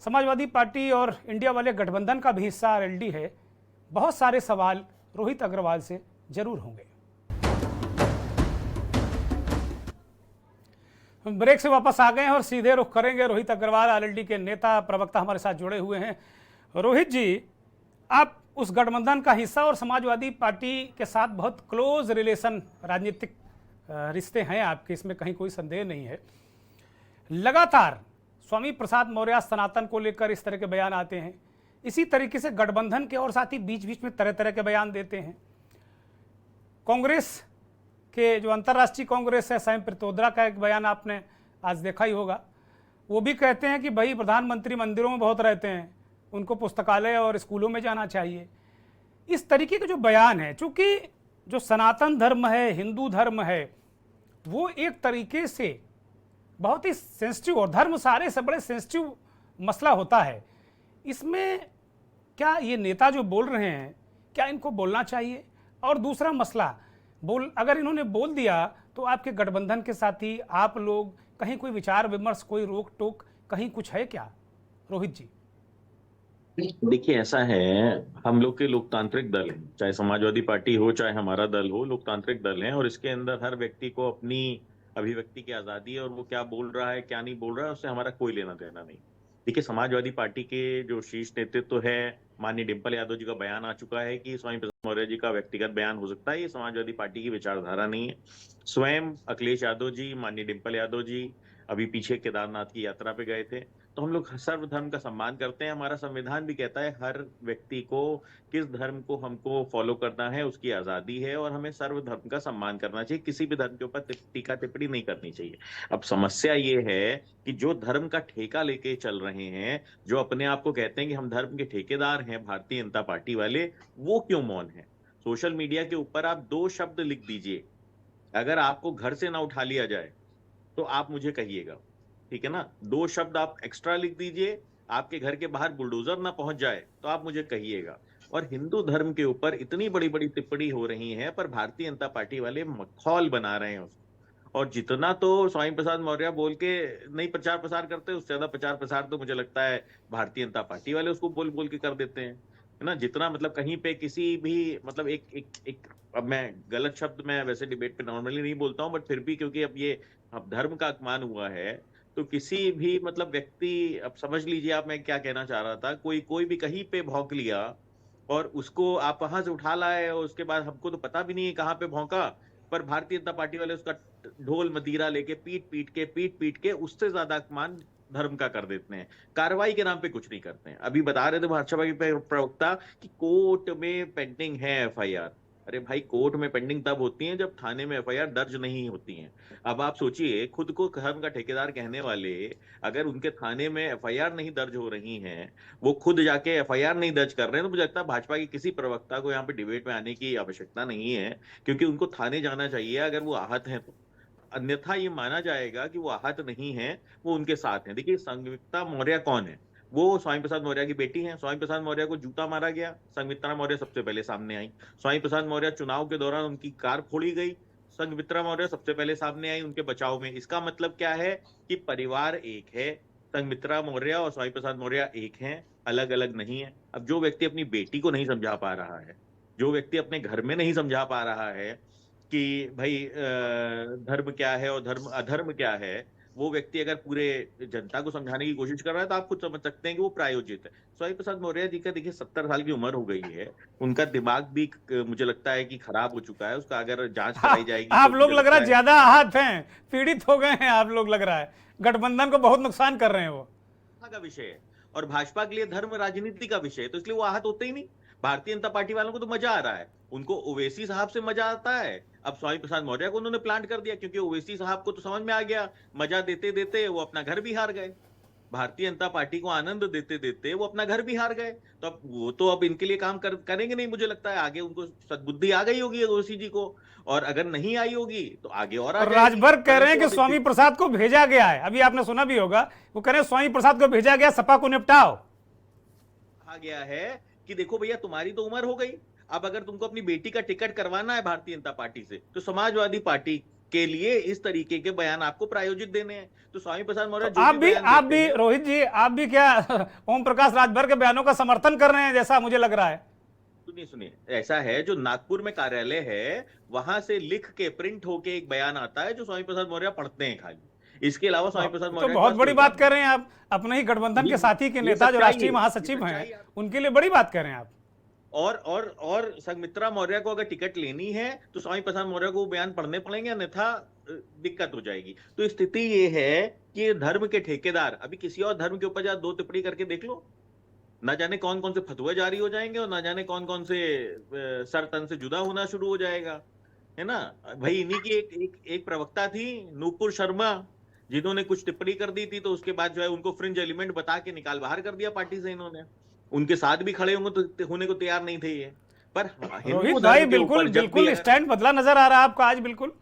समाजवादी पार्टी और इंडिया वाले गठबंधन का भी हिस्सा आरएलडी है। बहुत सारे सवाल रोहित अग्रवाल से जरूर होंगे। ब्रेक से वापस आ गए हैं और सीधे रुख करेंगे रोहित अग्रवाल आरएलडी के नेता प्रवक्ता हमारे साथ जुड़े हुए हैं। रोहित जी, आप उस गठबंधन का हिस्सा और समाजवादी पार्टी के साथ बहुत क्लोज रिलेशन, राजनीतिक रिश्ते हैं आपके, इसमें कहीं कोई संदेह नहीं है। लगातार स्वामी प्रसाद मौर्य सनातन को लेकर इस तरह के बयान आते हैं, इसी तरीके से गठबंधन के और साथ ही बीच बीच में तरह तरह के बयान देते हैं। कांग्रेस के जो अंतर्राष्ट्रीय कांग्रेस है, सैम पित्रोदा का एक बयान आपने आज देखा ही होगा। वो भी कहते हैं कि भाई प्रधानमंत्री मंदिरों में बहुत रहते हैं, उनको पुस्तकालय और स्कूलों में जाना चाहिए। इस तरीके के जो बयान है, चूंकि जो सनातन धर्म है, हिंदू धर्म है, वो एक तरीके से बहुत ही सेंसिटिव, और धर्म सारे से बड़े सेंसिटिव मसला होता है। इसमें क्या ये नेता जो बोल रहे हैं, क्या इनको बोलना चाहिए? और दूसरा मसला, अगर इन्होंने बोल दिया तो आपके गठबंधन के साथी, आप लोग कहीं कोई विचार विमर्श, कोई रोक टोक, कहीं कुछ है क्या रोहित जी? देखिए, ऐसा है, हम लोग के लोकतांत्रिक दल हैं, चाहे समाजवादी पार्टी हो चाहे हमारा दल हो, लोकतांत्रिक दल हैं और इसके अंदर हर व्यक्ति को अपनी अभिव्यक्ति की आजादी है और वो क्या बोल रहा है क्या नहीं बोल रहा है उससे हमारा कोई लेना देना नहीं। देखिए, समाजवादी पार्टी के जो शीर्ष नेतृत्व है, माननीय डिंपल यादव जी का बयान आ चुका है कि स्वामी प्रसाद मौर्य जी का व्यक्तिगत बयान हो सकता है, ये समाजवादी पार्टी की विचारधारा नहीं है। स्वयं अखिलेश यादव जी, माननीय डिंपल यादव जी अभी पीछे केदारनाथ की यात्रा पे गए थे। तो हम लोग सर्वधर्म का सम्मान करते हैं। हमारा संविधान भी कहता है हर व्यक्ति को किस धर्म को हमको फॉलो करना है उसकी आजादी है और हमें सर्वधर्म का सम्मान करना चाहिए, किसी भी धर्म के ऊपर टीका टिप्पणी नहीं करनी चाहिए। अब समस्या ये है कि जो धर्म का ठेका लेके चल रहे हैं, जो अपने आप को कहते हैं कि हम धर्म के ठेकेदार हैं, भारतीय जनता पार्टी वाले, वो क्यों मौन है? सोशल मीडिया के ऊपर आप 2 शब्द लिख दीजिए, अगर आपको घर से ना उठा लिया जाए तो आप मुझे कहिएगा, ठीक है ना? 2 शब्द आप एक्स्ट्रा लिख दीजिए, आपके घर के बाहर बुलडोजर ना पहुंच जाए तो आप मुझे कहिएगा। और हिंदू धर्म के ऊपर इतनी बड़ी बड़ी टिप्पणी हो रही है, पर भारतीय जनता पार्टी वाले मखौल बना रहे हैं उसको। और जितना तो स्वामी प्रसाद मौर्य बोल के नहीं प्रचार प्रसार करते, उससे ज्यादा प्रचार प्रसार तो मुझे लगता है भारतीय जनता पार्टी वाले उसको बोल बोल के कर देते हैं, है ना? जितना मतलब कहीं पे किसी भी मतलब एक अब मैं गलत शब्द मैं वैसे डिबेट पे नॉर्मली नहीं बोलता हूँ, बट फिर भी क्योंकि अब ये अब धर्म का अपमान हुआ है तो किसी भी मतलब व्यक्ति, अब समझ लीजिए आप मैं क्या कहना चाह रहा था, कोई भी कहीं पे भौंक लिया और उसको आप वहां से उठा लाए और उसके बाद हमको तो पता भी नहीं है कहाँ पे भौंका, पर भारतीय जनता पार्टी वाले उसका ढोल मदीरा लेके पीट पीट के उससे ज्यादा अपमान धर्म का कर देते हैं। कार्रवाई के नाम पे कुछ नहीं करते हैं। अभी बता रहे थे भाजपा के प्रवक्ता कि कोर्ट में पेंडिंग है एफआईआर। अरे भाई, कोर्ट में पेंडिंग तब होती है जब थाने में एफआईआर दर्ज नहीं होती है। अब आप सोचिए, खुद को धर्म का ठेकेदार कहने वाले अगर उनके थाने में एफआईआर नहीं दर्ज हो रही हैं, वो खुद जाके एफआईआर नहीं दर्ज कर रहे हैं, तो मुझे लगता है भाजपा के किसी प्रवक्ता को यहाँ पे डिबेट में आने की आवश्यकता नहीं है, क्योंकि उनको थाने जाना चाहिए अगर वो आहत हैं तो। अन्यथा ये माना जाएगा कि वो आहत नहीं है, वो उनके साथ हैं। देखिए, संगीता मौर्य कौन है? वो स्वामी प्रसाद मौर्य की बेटी हैं। स्वामी प्रसाद मौर्य को जूता मारा गया, संगमित्रा मौर्य सबसे पहले सामने आई। स्वामी प्रसाद मौर्य चुनाव के दौरान उनकी कार फोड़ी गई, संगमित्रा मौर्य सबसे पहले सामने आई उनके बचाव में। इसका मतलब क्या है कि परिवार एक है, संगमित्रा मौर्य और स्वामी प्रसाद मौर्य एक हैं, अलग अलग नहीं है। अब जो व्यक्ति अपनी बेटी को नहीं समझा पा रहा है, जो व्यक्ति अपने घर में नहीं समझा पा रहा है कि भाई धर्म क्या है और धर्म अधर्म क्या है, वो व्यक्ति अगर पूरे जनता को समझाने की कोशिश कर रहा है तो आप खुद समझ सकते हैं कि वो प्रायोजित है। स्वामी प्रसाद मौर्य जी का देखिए 70 साल की उम्र हो गई है, उनका दिमाग भी मुझे लगता है कि खराब हो चुका है, उसका अगर जांच कराई जाएगी आप तो लोग मुझे लग रहा है लगता ज्यादा आहत हैं, पीड़ित हो गए हैं आप लोग, लग रहा है गठबंधन को बहुत नुकसान कर रहे हैं वो का विषय है और भाजपा के लिए धर्म राजनीति का विषय है, तो इसलिए वो आहत होते ही नहीं। भारतीय जनता पार्टी वालों को तो मजा आ रहा है, उनको ओवैसी साहब से मजा आता है। अब स्वामी प्रसाद मौर्य को उन्होंने प्लांट कर दिया क्योंकि ओवैसी साहब को तो समझ में आ गया, मजा देते देते वो अपना घर भी हार गए, भारतीय जनता पार्टी को आनंद देते देते वो अपना घर भी हार गए। तो अब वो तो अब इनके लिए काम करेंगे नहीं, मुझे लगता है आगे उनको सद्बुद्धि आ गई होगी ओवैसी जी को, और अगर नहीं आई होगी तो आगे और राजभर कह रहे हैं कि स्वामी प्रसाद को भेजा गया है, अभी आपने सुना भी होगा, वो कह रहे हैं स्वामी प्रसाद को भेजा गया, सपा को निपटाओ। कहा गया है कि देखो भैया तुम्हारी तो उम्र हो गई, अब अगर तुमको अपनी बेटी का टिकट करवाना है भारतीय जनता पार्टी से तो समाजवादी पार्टी के लिए इस तरीके के बयान आपको प्रायोजित देने हैं। तो स्वामी प्रसाद मौर्य तो आप भी रोहित जी, आप भी क्या ओम प्रकाश राजभर के बयानों का समर्थन कर रहे हैं जैसा मुझे लग रहा है? सुनिए, ऐसा है जो नागपुर में कार्यालय है वहां से लिख के प्रिंट होके एक बयान आता है जो स्वामी प्रसाद मौर्य पढ़ते हैं खाली, इसके अलावा स्वामी प्रसाद मौर्य तो बहुत बड़ी बात कर रहे हैं आप, अपने ही गठबंधन के साथी के नेता जो राष्ट्रीय महासचिव हैं उनके लिए बड़ी बात कर रहे हैं आप। और संघमित्रा मौर्य को अगर टिकट लेनी है तो स्वामी प्रसाद मौर्य को बयान पढ़ने पड़ेंगे, अन्यथा दिक्कत हो जाएगी। तो स्थिति ये है कि धर्म के ठेकेदार, अभी किसी और धर्म के ऊपर जा 2 टिप्पणी करके देख लो, ना जाने कौन कौन से फतवे जारी हो जाएंगे और ना जाने कौन कौन से सर तन से जुदा होना शुरू हो जाएगा, है ना। भाई इन्हीं की एक प्रवक्ता थी नूपुर शर्मा, जिन्होंने कुछ टिप्पणी कर दी थी तो उसके बाद जो है उनको फ्रिंज एलिमेंट बता के निकाल बाहर कर दिया पार्टी से इन्होंने, उनके साथ भी खड़े होने को तैयार नहीं थे ये। पर रोहित भाई बिल्कुल स्टैंड बदला नजर आ रहा है आपका आज बिल्कुल।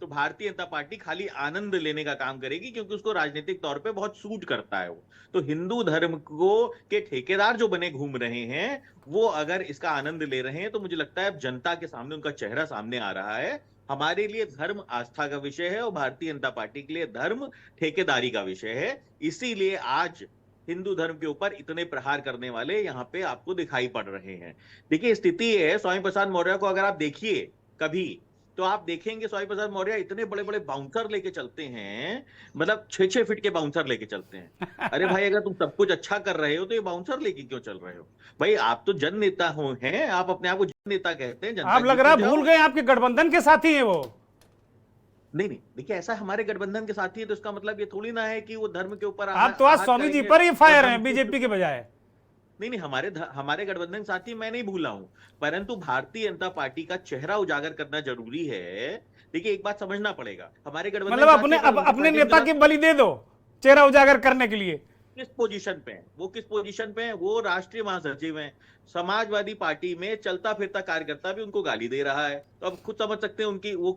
तो भारतीय जनता पार्टी खाली आनंद लेने का काम करेगी क्योंकि उसको राजनीतिक तौर पे बहुत सूट करता है वो। तो हिंदू धर्म को के ठेकेदार जो बने घूम रहे हैं वो अगर इसका आनंद ले रहे हैं तो मुझे लगता है अब जनता के सामने उनका चेहरा सामने आ रहा है। हमारे लिए धर्म आस्था का विषय है और भारतीय जनता पार्टी के लिए धर्म ठेकेदारी का विषय है, इसीलिए आज हिंदू धर्म के ऊपर इतने प्रहार करने वाले यहाँ पे आपको दिखाई पड़ रहे हैं। देखिए स्थिति है, स्वामी प्रसाद मौर्य को अगर आप देखिए कभी तो आप देखेंगे स्वामी प्रसाद मौर्य इतने बड़े बड़े बाउंसर लेके चलते हैं, मतलब 6-6 फीट के बाउंसर लेके चलते हैं। अरे भाई अगर तुम सब कुछ अच्छा कर रहे हो तो ये बाउंसर लेके क्यों चल रहे हो? भाई आप तो जन नेता हैं, आप अपने आप को जन नेता कहते हैं। आप लग रहा है भूल गए आपके गठबंधन के साथी है वो। नहीं, देखिए ऐसा हमारे गठबंधन के साथी है तो इसका मतलब ये थोड़ी ना है कि वो धर्म के ऊपर आप तो आज स्वामी जी पर ही फायर हैं बीजेपी के बजाय। नहीं, हमारे गठबंधन साथी मैं नहीं भूला हूं, परंतु भारतीय जनता पार्टी का चेहरा उजागर करना जरूरी है। देखिए एक बात समझना पड़ेगा, हमारे गठबंधन मतलब अपने नेता की बलि दे दो चेहरा उजागर करने के लिए। किस पोजीशन पे हैं वो राष्ट्रीय महासचिव हैं, समाजवादी पार्टी में चलता फिरता कार्यकर्ता भी उनको गाली दे रहा है, तो अब खुद समझ सकते हैं उनकी वो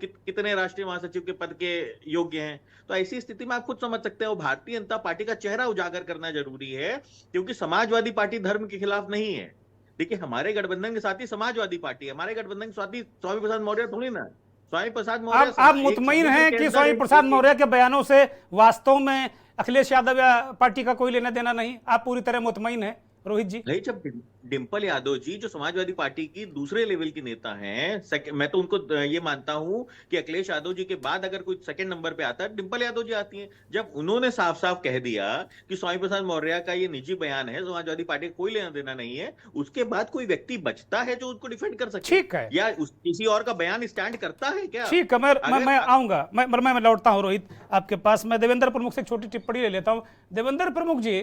कितने राष्ट्रीय महासचिव के पद के योग्य हैं। तो ऐसी स्थिति में आप खुद समझ सकते हैं वो भारतीय जनता पार्टी का चेहरा उजागर करना जरूरी है, क्योंकि समाजवादी पार्टी धर्म के खिलाफ नहीं है। देखिए हमारे गठबंधन के साथी समाजवादी पार्टी है, हमारे गठबंधन के साथी स्वामी प्रसाद मौर्य थोड़ी ना। स्वामी प्रसाद मौर्य आप मुतमईन हैं कि स्वामी प्रसाद मौर्य के बयानों से वास्तव में अखिलेश यादव या पार्टी का कोई लेना देना नहीं? आप पूरी तरह मुतमईन हैं रोहित जी? नहीं, जब डिंपल यादव जी जो समाजवादी पार्टी की दूसरे लेवल की नेता हैं, मैं तो उनको ये मानता हूं कि अखिलेश यादव जी के बाद अगर कोई सेकंड नंबर पे आता है डिंपल यादव जी आती हैं। जब उन्होंने साफ साफ कह दिया कि स्वामी प्रसाद मौर्य का ये निजी बयान है, समाजवादी पार्टी को कोई लेना देना नहीं है, उसके बाद कोई व्यक्ति बचता है जो उसको डिफेंड कर सके? ठीक है, या किसी और का बयान स्टैंड करता है क्या? ठीक है, मैं आऊंगा, मैं लौटता हूं रोहित आपके पास। मैं देवेंद्र प्रमुख से एक छोटी टिप्पणी ले लेता हूं। देवेंद्र प्रमुख जी,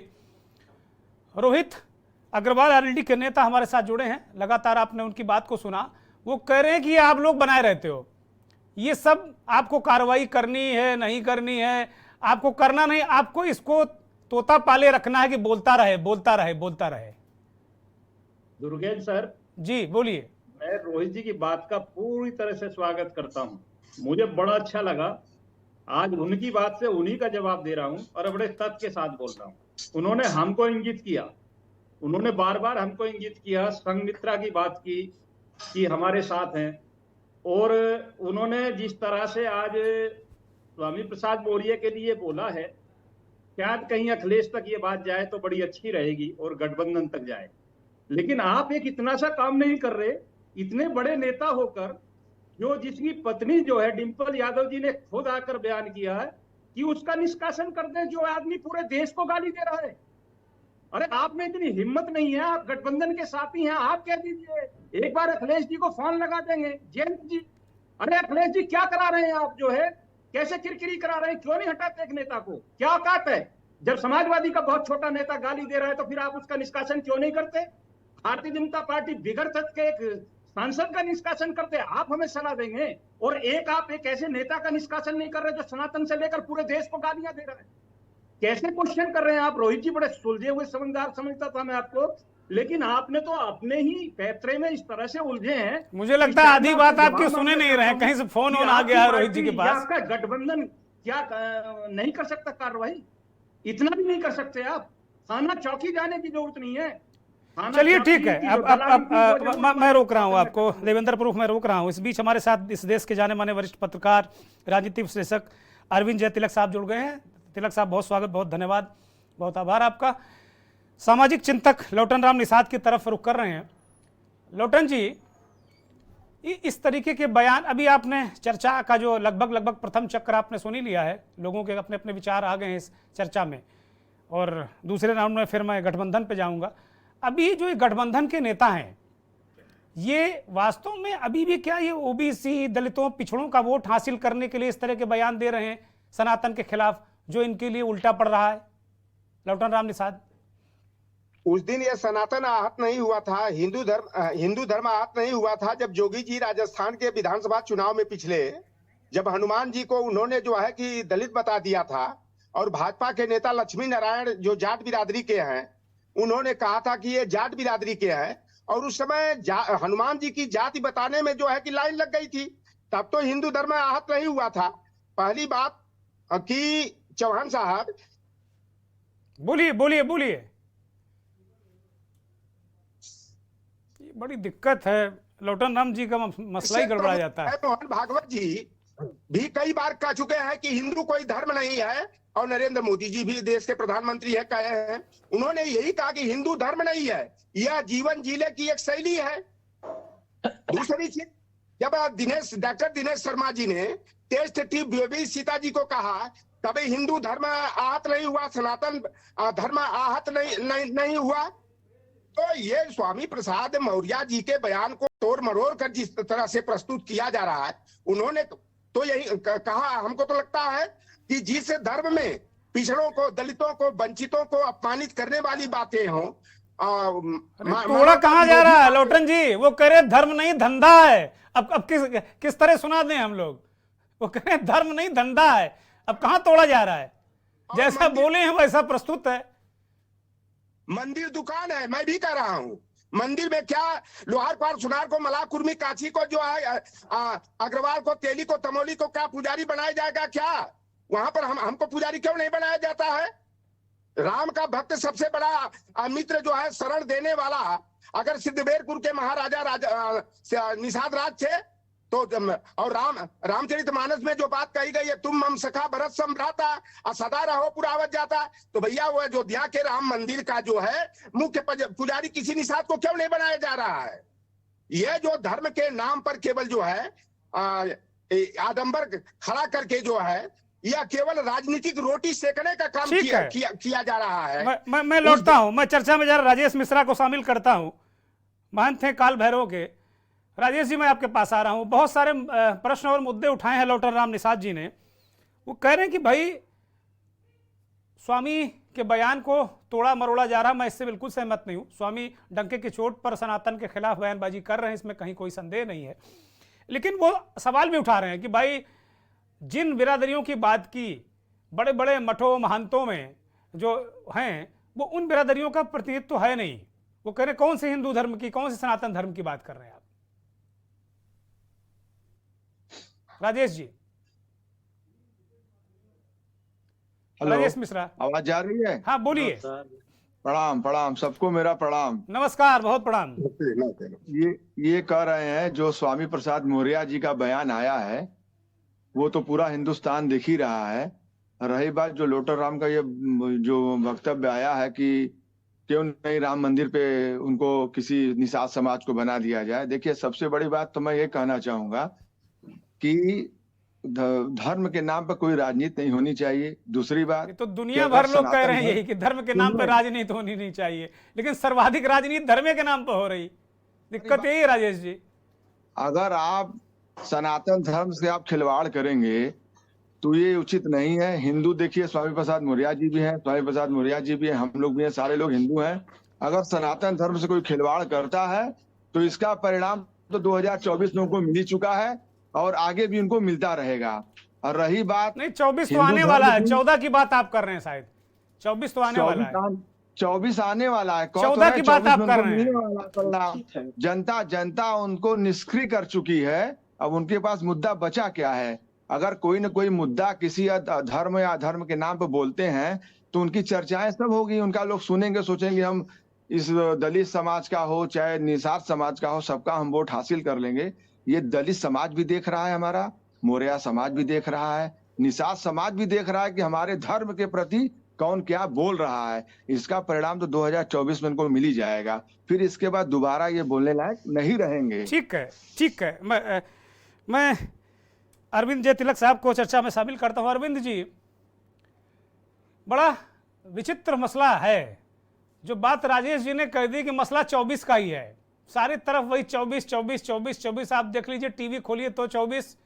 रोहित अग्रवाल आरएलडी के नेता हमारे साथ जुड़े हैं, लगातार आपने उनकी बात को सुना। वो कह रहे हैं कि आप लोग बनाए रहते हो, ये सब आपको कार्रवाई करनी है नहीं करनी है, आपको करना नहीं, आपको इसको तोता पाले रखना है कि बोलता रहे बोलता रहे बोलता रहे। दुर्गेश सर जी बोलिए। मैं रोहित जी की बात का पूरी तरह से स्वागत करता हूं, मुझे बड़ा अच्छा लगा। आज उनकी बात से उन्हीं का जवाब दे रहा हूं और बड़े तथ्य के साथ बोल रहा हूं। उन्होंने हमको इंगित किया, उन्होंने बार बार हमको इंगित किया, संघमित्रा की बात की कि हमारे साथ हैं, और उन्होंने जिस तरह से आज स्वामी प्रसाद मौर्य के लिए बोला है, शायद कहीं अखिलेश तक ये बात जाए तो बड़ी अच्छी रहेगी और गठबंधन तक जाए। लेकिन आप एक इतना सा काम नहीं कर रहे, इतने बड़े नेता होकर, जो जिसकी पत्नी जो है डिंपल यादव जी ने खुद आकर बयान किया है कि उसका निष्कासन कर दें जो आदमी पूरे देश को गाली दे रहा है। अरे आप में इतनी हिम्मत नहीं है, आप गठबंधन के साथी हैं, आप कह दीजिए, एक बार अखिलेश जी को फोन लगा देंगे। जयंत जी, अरे अखिलेश जी क्या करा रहे हैं आप, जो है कैसे किरकिरी करा रहे हैं, क्यों नहीं हटाते एक नेता को? क्या औकात है? जब समाजवादी का बहुत छोटा नेता गाली दे रहा है तो फिर आप उसका निष्कासन क्यों नहीं करते? भारतीय जनता पार्टी बिगड़ तक के एक सांसद का निष्कासन करते, आप हमें सलाह देंगे, और आप एक ऐसे नेता का निष्कासन नहीं कर रहे जो सनातन से लेकर पूरे देश को गालियां दे रहा है। कैसे क्वेश्चन कर रहे हैं आप? रोहित जी बड़े सुलझे हुए समझदार समझता था मैं आपको, लेकिन आपने तो अपने ही पैतरे में इस तरह से उलझे हैं। मुझे लगता है आधी बात आपकी सुने नहीं रहे, कहीं से फोन आ गया है रोहित जी के पास। आपका गठबंधन क्या नहीं कर सकता कार्रवाई? इतना भी नहीं कर सकते आप? थाना चौकी जाने की जरूरत नहीं है। चलिए ठीक है, अब मैं रोक रहा हूं आपको, देवेंद्र प्रमुख मैं रोक रहा हूं। इस बीच हमारे साथ इस देश के जाने माने वरिष्ठ पत्रकार, राजनीतिक विश्लेषक अरविंद जय तिलक साहब जुड़ गए हैं। तिलक साहब बहुत स्वागत, बहुत धन्यवाद, बहुत आभार आपका। सामाजिक चिंतक लोटन राम निषाद की तरफ रुख कर रहे हैं। लोटन जी, इस तरीके के बयान, अभी आपने चर्चा का जो लगभग प्रथम चक्र आपने सुन ही लिया है, लोगों के अपने अपने विचार आ गए हैं इस चर्चा में, और दूसरे राउंड में फिर मैं गठबंधन पे जाऊंगा। अभी जो गठबंधन के नेता हैं, ये वास्तव में अभी भी क्या ये ओबीसी, दलितों, पिछड़ों का वोट हासिल करने के लिए इस तरह के बयान दे रहे हैं सनातन के खिलाफ, जो इनके लिए उल्टा पड़ रहा है? लोटन राम निषाद, उस दिन ये सनातन आहत नहीं हुआ था, हिंदू धर्म आहत नहीं हुआ था जब जोगी जी राजस्थान के विधानसभा चुनाव में पिछले, जब हनुमान जी को उन्होंने जो है कि दलित बता दिया था, और भाजपा के नेता लक्ष्मी नारायण जो जाट बिरादरी के हैं, उन्होंने कहा था कि ये जाट बिरादरी के हैं, और उस समय हनुमान जी की जाति बताने में जो है कि लाइन लग गई थी। तब तो हिंदू धर्म आहत नहीं हुआ था। पहली बात कि चौहान साहब, बोलिए बोलिए बोलिए। बड़ी दिक्कत है, लोटन राम जी का मसला ही गड़बड़ा जाता है। मोहन भागवत जी भी कई बार कह चुके हैं कि हिंदू कोई धर्म नहीं है, और नरेंद्र मोदी जी भी देश के प्रधानमंत्री है, कहे हैं, उन्होंने यही कहा कि हिंदू धर्म नहीं है, यह जीवन जीने की एक शैली है। दूसरी चीज, जब डॉक्टर दिनेश शर्मा जी ने test tube baby Sita ji को कहा, तभी हिंदू धर्म आहत नहीं हुआ, सनातन धर्म आहत नहीं हुआ। तो ये स्वामी प्रसाद मौर्य जी के बयान को तोड़ मरोड़ कर जिस तरह से प्रस्तुत किया जा रहा है, उन्होंने तो यही कहा, हमको तो लगता है कि जिस धर्म में पिछड़ों को, दलितों को, वंचितों को अपमानित करने वाली बातें हों, थोड़ा कहाँ जा रहा है लोटन जी? वो कह रहे धर्म नहीं धंधा है। अब किस तरह सुना दें हम लोग? वो कह रहे धर्म नहीं धंधा है, अब कहाँ तोड़ा जा रहा है? जैसा बोले हैं वैसा प्रस्तुत है। मंदिर दुकान है, मैं भी कह रहा हूँ। मंदिर में क्या लोहार पार सुनार को, मला कुर्मी काची को, जो है अग्रवाल को, तेली को, तमोली को क्या पुजारी बनाया जाएगा क्या? वहां पर हमको पुजारी क्यों नहीं बनाया जाता है? राम का भक्त सबसे बड़ा मित्र जो है, शरण देने वाला, अगर सिद्धबेरपुर के महाराजा निषाद राज थे तो, और रामचरितमानस में जो बात कही गई है, तुम मम सखा भरत सम्भ्राता सदा रहो पुरावत जाता, तो भैया वो अयोध्या के राम मंदिर का जो है मुख्य पुजारी किसी निषाद को क्यों नहीं बनाया जा रहा है? यह जो धर्म के नाम पर केवल जो है आडंबर खड़ा करके जो है, यह केवल राजनीतिक रोटी सेकने का काम किया जा रहा है। मैं लौटता हूं, मैं चर्चा में जरा राजेश मिश्रा को शामिल करता हूं। महंत थे काल भैरव के। राजेश जी, मैं आपके पास आ रहा हूं। बहुत सारे प्रश्न और मुद्दे उठाए हैं लोटन राम निषाद जी ने। वो कह रहे हैं कि भाई स्वामी के बयान को तोड़ा मरोड़ा जा रहा, मैं इससे बिल्कुल सहमत नहीं हूं। स्वामी डंके की चोट पर सनातन के खिलाफ बयानबाजी कर रहे हैं, इसमें कहीं कोई संदेह नहीं है, लेकिन वो सवाल भी उठा रहे हैं कि भाई जिन बिरादरियों की बात की, बड़े बड़े मठों महंतों में जो हैं, वो उन बिरादरियों का प्रतिनिधित्व तो है नहीं। वो कह रहे कौन से हिंदू धर्म की, कौन से सनातन धर्म की बात कर रहे हैं आप? राजेश जी, राजेश मिश्रा, आवाज जा रही है? हाँ बोलिए। प्रणाम प्रणाम सबको, मेरा प्रणाम। नमस्कार, बहुत प्रणाम। ये कह रहे हैं जो स्वामी प्रसाद मौर्य जी का बयान आया है वो तो पूरा हिंदुस्तान देख ही रहा है। रही बात जो लोटन राम का ये जो वक्तव्य आया है कि क्यों नहीं राम मंदिर पे उनको किसी निषाद समाज को बना दिया जाए, देखिए सबसे बड़ी बात तो मैं ये कहना चाहूंगा कि धर्म के नाम पर कोई राजनीति नहीं होनी चाहिए। दूसरी बात, तो दुनिया भर लोग कह रहे हैं यही कि धर्म के नाम पर राजनीति होनी नहीं चाहिए, लेकिन सर्वाधिक राजनीति धर्म के नाम पर हो रही। दिक्कत यही है राजेश जी। अगर आप सनातन धर्म से आप खिलवाड़ करेंगे तो ये उचित नहीं है। हिंदू देखिए, स्वामी प्रसाद मौर्य जी भी हैं, स्वामी प्रसाद मौर्य जी भी हैं, हम लोग भी हैं, सारे लोग हिंदू हैं। अगर सनातन धर्म से कोई खिलवाड़ करता है तो इसका परिणाम तो 2024 में उनको मिल ही चुका है और आगे भी उनको मिलता रहेगा। और रही बात, नहीं 24 तो आने वाला है, 14 की बात आप कर रहे हैं, शायद 24 तो आने वाला है, 24 आने वाला है, 14 की बात आप कर रहे हैं। जनता उनको निष्क्रिय कर चुकी है। अब उनके पास मुद्दा बचा क्या है? अगर कोई न कोई मुद्दा किसी धर्म या अधर्म के नाम पर बोलते हैं तो उनकी चर्चाएं सब होगी, उनका लोग सुनेंगे, सोचेंगे हम इस दलित समाज का हो चाहे निषाद समाज का हो, सबका हम वोट हासिल कर लेंगे। ये दलित समाज भी देख रहा है, हमारा मौर्य समाज भी देख रहा है, निषाद समाज भी देख रहा है कि हमारे धर्म के प्रति कौन क्या बोल रहा है। इसका परिणाम तो 2024 में उनको मिल ही जाएगा, फिर इसके बाद दोबारा ये बोलने लायक नहीं रहेंगे। ठीक है, ठीक है। मैं अरविंद जय तिलक साहब को चर्चा में शामिल करता हूं। अरविंद जी, बड़ा विचित्र मसला है जो बात राजेश जी ने कह दी कि मसला 24 का ही है, सारी तरफ वही 24 24 24 24। आप देख लीजिए, टीवी खोलिए तो 24,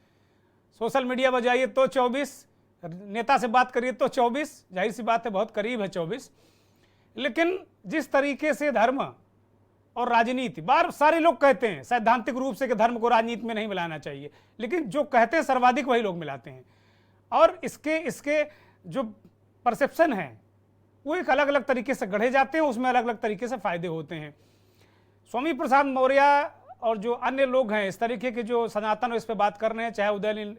सोशल मीडिया बजाइए तो 24, नेता से बात करिए तो 24। जाहिर सी बात है, बहुत करीब है 24। लेकिन जिस तरीके से धर्म और राजनीति, बार सारे लोग कहते हैं सैद्धांतिक रूप से कि धर्म को राजनीति में नहीं मिलाना चाहिए, लेकिन जो कहते हैं सर्वाधिक वही लोग मिलाते हैं। और इसके जो परसेप्शन है वो एक अलग अलग तरीके से गढ़े जाते हैं, उसमें अलग अलग तरीके से फायदे होते हैं। स्वामी प्रसाद मौर्य और जो अन्य लोग हैं इस तरीके के जो सनातन इस पे बात कर रहे हैं, चाहे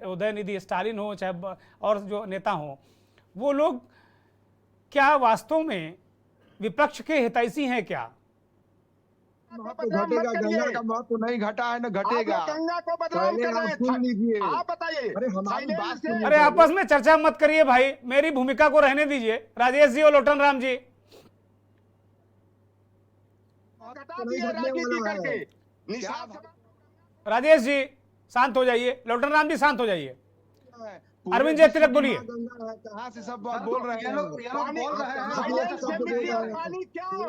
उदयनिधि स्टालिन हो चाहे और जो नेता हो, वो लोग क्या वास्तव में विपक्ष के हितैषी हैं क्या? घटेगा, गंगा का महत्व नहीं घटा है, न घटेगा। गंगा को बदनाम कर रहे हैं, आप बताइए। अरे हमारी बात सुनिए। अरे आपस में चर्चा मत करिए भाई, मेरी भूमिका को रहने दीजिए। राजेश जी और लोटन राम जी, राजेश जी शांत हो जाइए, लोटन राम जी शांत हो जाइए, अरविंद जय तिलक बोलिए। कहाँ से सब बोल रहे हैं?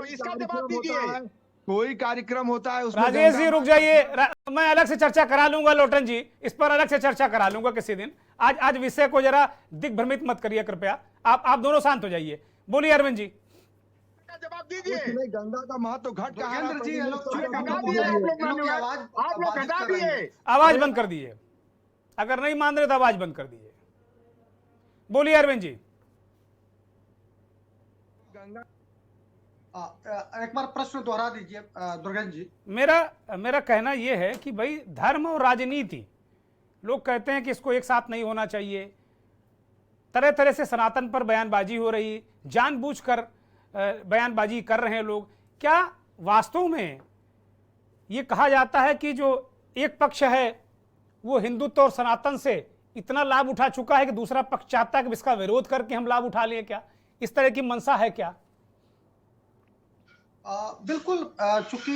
इसका जवाब दीजिए। कोई कार्यक्रम होता है उसमें राजेश जी रुक जाइए, मैं अलग से चर्चा करा लूंगा। लोटन जी, इस पर अलग से चर्चा करा लूंगा किसी दिन। आज विषय को जरा दिग्भ्रमित मत करिए कृपया। आप दोनों शांत हो जाइए। बोलिए अरविंद जी। जवाब दीजिए। गंगा का महत्व घट कहा? आवाज बंद कर दीजिए, अगर नहीं मान रहे तो आवाज बंद कर दीजिए। बोलिए अरविंद जी। एक बार प्रश्न दोहरा दीजिए दुर्गेश जी। मेरा कहना यह है कि भाई धर्म और राजनीति, लोग कहते हैं कि इसको एक साथ नहीं होना चाहिए, तरह तरह से सनातन पर बयानबाजी हो रही, जानबूझकर बयानबाजी कर रहे हैं लोग। क्या वास्तव में ये कहा जाता है कि जो एक पक्ष है वो हिंदुत्व और सनातन से इतना लाभ उठा चुका है कि दूसरा पक्ष चाहता है कि इसका विरोध करके हम लाभ उठा लें? क्या इस तरह की मंशा है क्या? बिल्कुल, चूंकि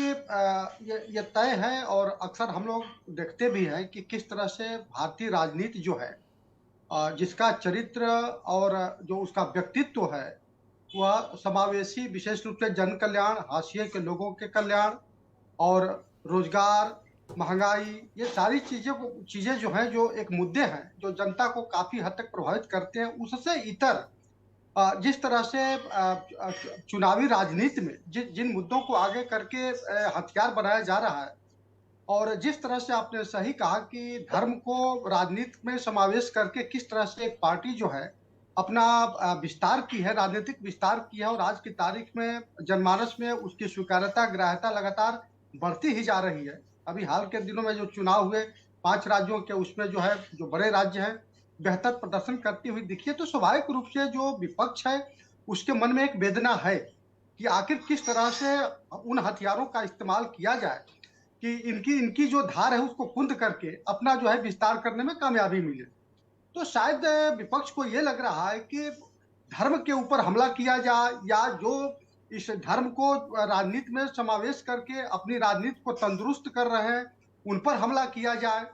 ये तय है और अक्सर हम लोग देखते भी हैं कि किस तरह से भारतीय राजनीति जो है, जिसका चरित्र और जो उसका व्यक्तित्व है वह समावेशी, विशेष रूप से जन कल्याण, हाशिए के लोगों के कल्याण और रोजगार, महंगाई, ये सारी चीजें जो हैं, जो एक मुद्दे हैं जो जनता को काफी हद तक प्रभावित करते हैं, उससे इतर जिस तरह से चुनावी राजनीति में जिन मुद्दों को आगे करके हथियार बनाया जा रहा है, और जिस तरह से आपने सही कहा कि धर्म को राजनीति में समावेश करके किस तरह से एक पार्टी जो है अपना विस्तार की है, राजनीतिक विस्तार की है, और आज की तारीख में जनमानस में उसकी स्वीकार्यता, ग्राह्यता लगातार बढ़ती ही जा रही है। अभी हाल के दिनों में जो चुनाव हुए 5 राज्यों के, उसमें जो है जो बड़े राज्य हैं बेहतर प्रदर्शन करती हुई दिखी है, तो स्वाभाविक रूप से जो विपक्ष है उसके मन में एक वेदना है कि आखिर किस तरह से उन हथियारों का इस्तेमाल किया जाए कि इनकी जो धार है उसको कुंद करके अपना जो है विस्तार करने में कामयाबी मिले। तो शायद विपक्ष को ये लग रहा है कि धर्म के ऊपर हमला किया जाए, या जो इस धर्म को राजनीति में समावेश करके अपनी राजनीति को तंदुरुस्त कर रहे हैं उन पर हमला किया जाए,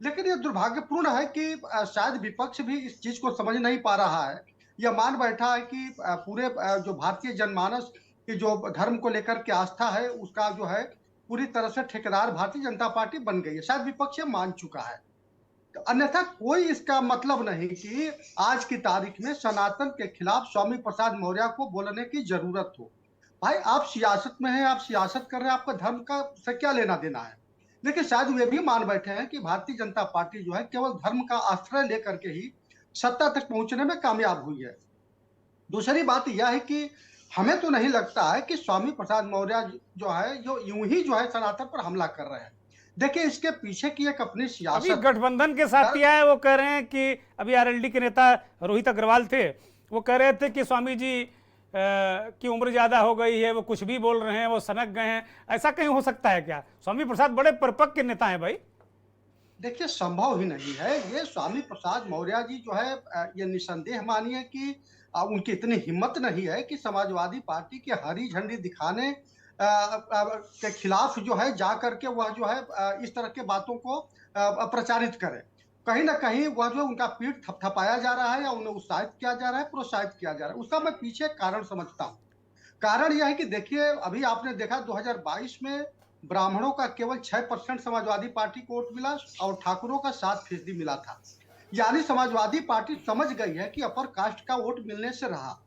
लेकिन ये दुर्भाग्यपूर्ण है कि शायद विपक्ष भी इस चीज को समझ नहीं पा रहा है। यह मान बैठा है कि पूरे जो भारतीय जनमानस की जो धर्म को लेकर के आस्था है उसका जो है पूरी तरह से ठेकेदार भारतीय जनता पार्टी बन गई है। शायद विपक्ष ये मान चुका है। अन्यथा कोई इसका मतलब नहीं कि आज की तारीख में सनातन के खिलाफ स्वामी प्रसाद मौर्य को बोलने की जरूरत हो। भाई आप सियासत में हैं, आप सियासत कर रहे हैं, आपका धर्म का से क्या लेना देना है। लेकिन शायद वे भी मान बैठे हैं कि भारतीय जनता पार्टी जो है केवल धर्म का आश्रय लेकर के ही सत्ता तक पहुंचने में कामयाब हुई है। दूसरी बात यह है कि हमें तो नहीं लगता है कि स्वामी प्रसाद मौर्य जो है जो यूं ही जो है सनातन पर हमला कर रहे हैं। देखिए इसके पीछे की एक अपनी सियासत अभी गठबंधन के साथ किया है। वो कह रहे हैं कि अभी आरएलडी के नेता रोहित अग्रवाल थे, वो कह रहे थे कि स्वामी जी की उम्र ज्यादा हो गई है, वो कुछ भी बोल रहे हैं, वो सनक गए हैं। ऐसा कहीं हो सकता है क्या? स्वामी प्रसाद बड़े परिपक्व नेता हैं भाई। देखिए संभव ही नहीं है। ये स्वामी प्रसाद मौर्य जी जो है ये निसंदेह मानिए कि उनकी इतनी हिम्मत नहीं है कि समाजवादी पार्टी की हरी झंडी दिखाने के खिलाफ जो है जा करके वह जो है इस तरह के बातों को प्रचारित करे। कहीं ना कहीं वह जो उनका पीठ थपथपाया जा रहा है या उन्हें उत्साहित किया जा रहा है, प्रोत्साहित किया जा रहा है। उसका मैं पीछे कारण समझता हूँ। कारण यह है कि देखिए अभी आपने देखा 2022 में ब्राह्मणों का केवल 6% समाजवादी पार्टी को वोट मिला और ठाकुरों का 7% मिला था। यानी समाजवादी पार्टी समझ गई है कि अपर कास्ट का वोट मिलने से रहा।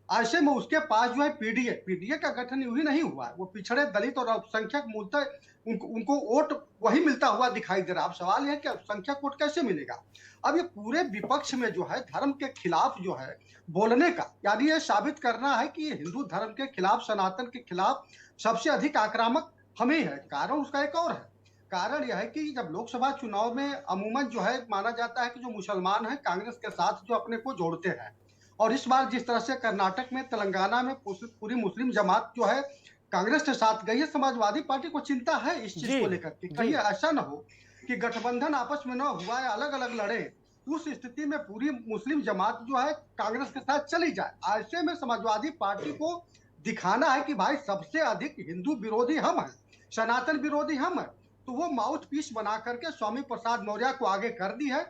ऐसे में उसके पास जो है पीडीए का गठन यूं ही नहीं हुआ है। वो पिछड़े दलित और अल्पसंख्यक मूलतः उनको वोट वही मिलता हुआ दिखाई दे रहा है। अब सवाल यह है कि अल्पसंख्यक वोट कैसे मिलेगा। अब ये पूरे विपक्ष में जो है धर्म के खिलाफ जो है बोलने का, यानी ये साबित करना है कि हिंदू धर्म के खिलाफ, सनातन के खिलाफ सबसे अधिक आक्रामक हम ही है। कारण उसका एक और है। कारण यह है कि जब लोकसभा चुनाव में अमूमन जो है माना जाता है कि जो मुसलमान हैं कांग्रेस के साथ जो अपने को जोड़ते हैं, और इस बार जिस तरह से कर्नाटक में, तेलंगाना में पूरी मुस्लिम जमात जो है कांग्रेस के साथ गई है, समाजवादी पार्टी को चिंता है इस चीज को लेकर के कहीं ऐसा न हो कि गठबंधन आपस में न हुआ है, अलग अलग लड़े। उस स्थिति में पूरी मुस्लिम जमात जो है कांग्रेस के साथ चली जाए। ऐसे में समाजवादी पार्टी को दिखाना है कि भाई सबसे अधिक हिंदू विरोधी हम हैं, सनातन विरोधी हम हैं। तो वो माउथ पीस बना करके स्वामी प्रसाद मौर्य को आगे कर दी है।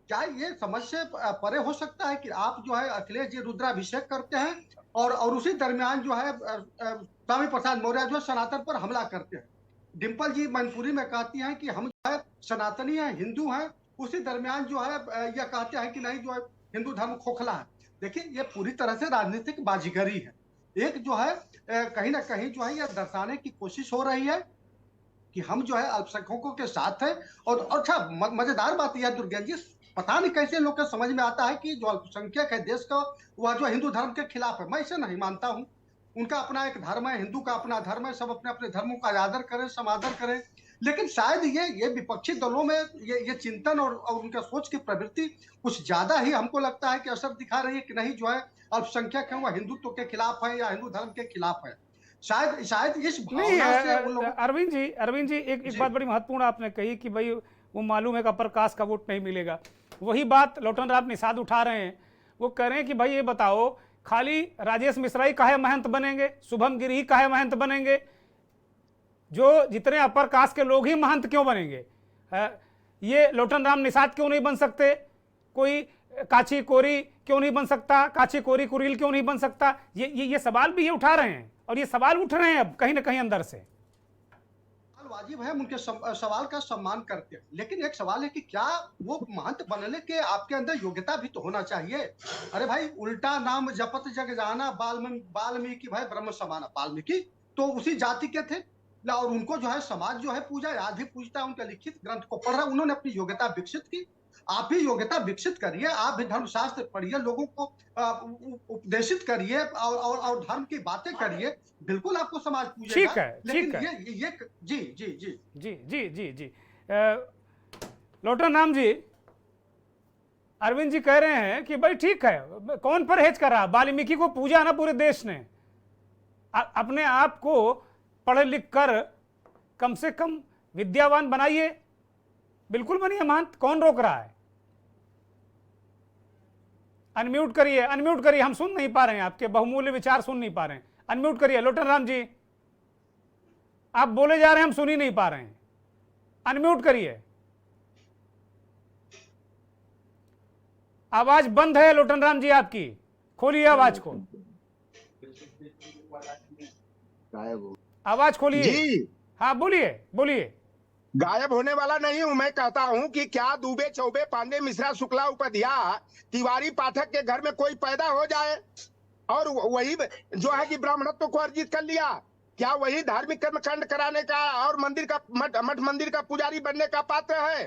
क्या ये समझ से परे हो सकता है कि आप जो है अखिलेश जी रुद्राभिषेक करते हैं और उसी दरमियान जो है स्वामी प्रसाद मौर्य जो है सनातन पर हमला करते हैं। डिम्पल जी मैनपुरी में कहती हैं कि हम जो है सनातनी हैं, हिंदू हैं, उसी दरमियान जो है यह कहते हैं कि नहीं जो है हिंदू धर्म खोखला है। देखिए ये पूरी तरह से राजनीतिक बाजीगरी है। एक जो है कहीं ना कहीं जो है यह दर्शाने की कोशिश हो रही है कि हम जो है अल्पसंख्यकों के साथ है। और अच्छा मजेदार बात यह दुर्गेश जी, पता नहीं कैसे लोग को समझ में आता है कि जो अल्पसंख्यक है देश का वह जो हिंदू धर्म के खिलाफ है। मैं इसे नहीं मानता हूँ। उनका अपना एक धर्म है, हिंदू का अपना धर्म है, सब अपने अपने धर्मों का आदर करें, समादर करें। लेकिन शायद ये विपक्षी दलों में ये चिंतन और उनका सोच की प्रवृत्ति कुछ ज्यादा ही हमको लगता है कि असर दिखा रही है कि नहीं जो है अल्पसंख्यक है वह हिंदुत्व के खिलाफ है या हिंदू धर्म के खिलाफ है। शायद इस भावना से उन लोगों। अरविंद जी एक बात बड़ी महत्वपूर्ण आपने कही कि भाई वो मालूम है कि अपर कास्ट का वोट नहीं मिलेगा। वही बात लोटन राम निषाद उठा रहे हैं। वो कह रहे हैं कि भाई ये बताओ खाली राजेश मिश्रा ही काहे महंत बनेंगे, शुभम गिरी ही काहे महंत बनेंगे, जो जितने अपर कास्ट के लोग ही महंत क्यों बनेंगे? ये लोटन राम निषाद क्यों नहीं बन सकते? कोई काची कोरी क्यों नहीं बन सकता? काची कोरी कुरील क्यों नहीं बन सकता? ये सवाल भी ये उठा रहे हैं और ये सवाल उठ रहे हैं अब कहीं ना कहीं अंदर से। वाजिब है, उनके सवाल का सम्मान करते हैं। लेकिन एक सवाल है कि क्या वो महंत बनने के आपके अंदर योग्यता भी तो होना चाहिए। अरे भाई उल्टा नाम जपत जग जाना वाल्मीकि भाई ब्रह्म समाना। वाल्मीकि तो उसी जाति के थे और उनको जो है समाज जो है पूजा आज भी पूजता है। उनके लिखित ग्रंथ को पढ़ रहा, उन्होंने अपनी योग्यता विकसित की। आप भी योग्यता विकसित करिए, आप भी धर्मशास्त्र पढ़िए, लोगों को उपदेशित करिए और धर्म की बातें करिए। बिल्कुल आपको समाज पूजेगा। ठीक है, लेकिन ठीक है। ये जी जी जी जी जी जी जी लोटन राम जी, अरविंद जी कह रहे हैं कि भाई ठीक है, कौन परहेज कर रहा? वाल्मीकि को पूजा ना पूरे देश ने। अपने आप को पढ़ लिख कर कम से कम विद्यावान बनाइए, बिल्कुल बनिए महंत। कौन रोक रहा है? अनम्यूट करिए, हम सुन नहीं पा रहे हैं, आपके बहुमूल्य विचार सुन नहीं पा रहे हैं। अनम्यूट करिए लोटन राम जी, आप बोले जा रहे हैं हम सुन ही नहीं पा रहे हैं। अनम्यूट करिए। आवाज बंद है लोटन राम जी आपकी, खोलिए आवाज को, आवाज खोलिए जी। हाँ बोलिए बोलिए। गायब होने वाला नहीं हूं। मैं कहता हूं कि क्या दुबे चौबे पांडे मिश्रा शुक्ला उपाध्याय तिवारी पाठक के घर में कोई पैदा हो जाए और वही जो है कि ब्राह्मणत्व को अर्जित कर लिया, क्या वही धार्मिक कर्मकांड कराने का और मंदिर का मठ मंदिर का पुजारी बनने का पात्र है?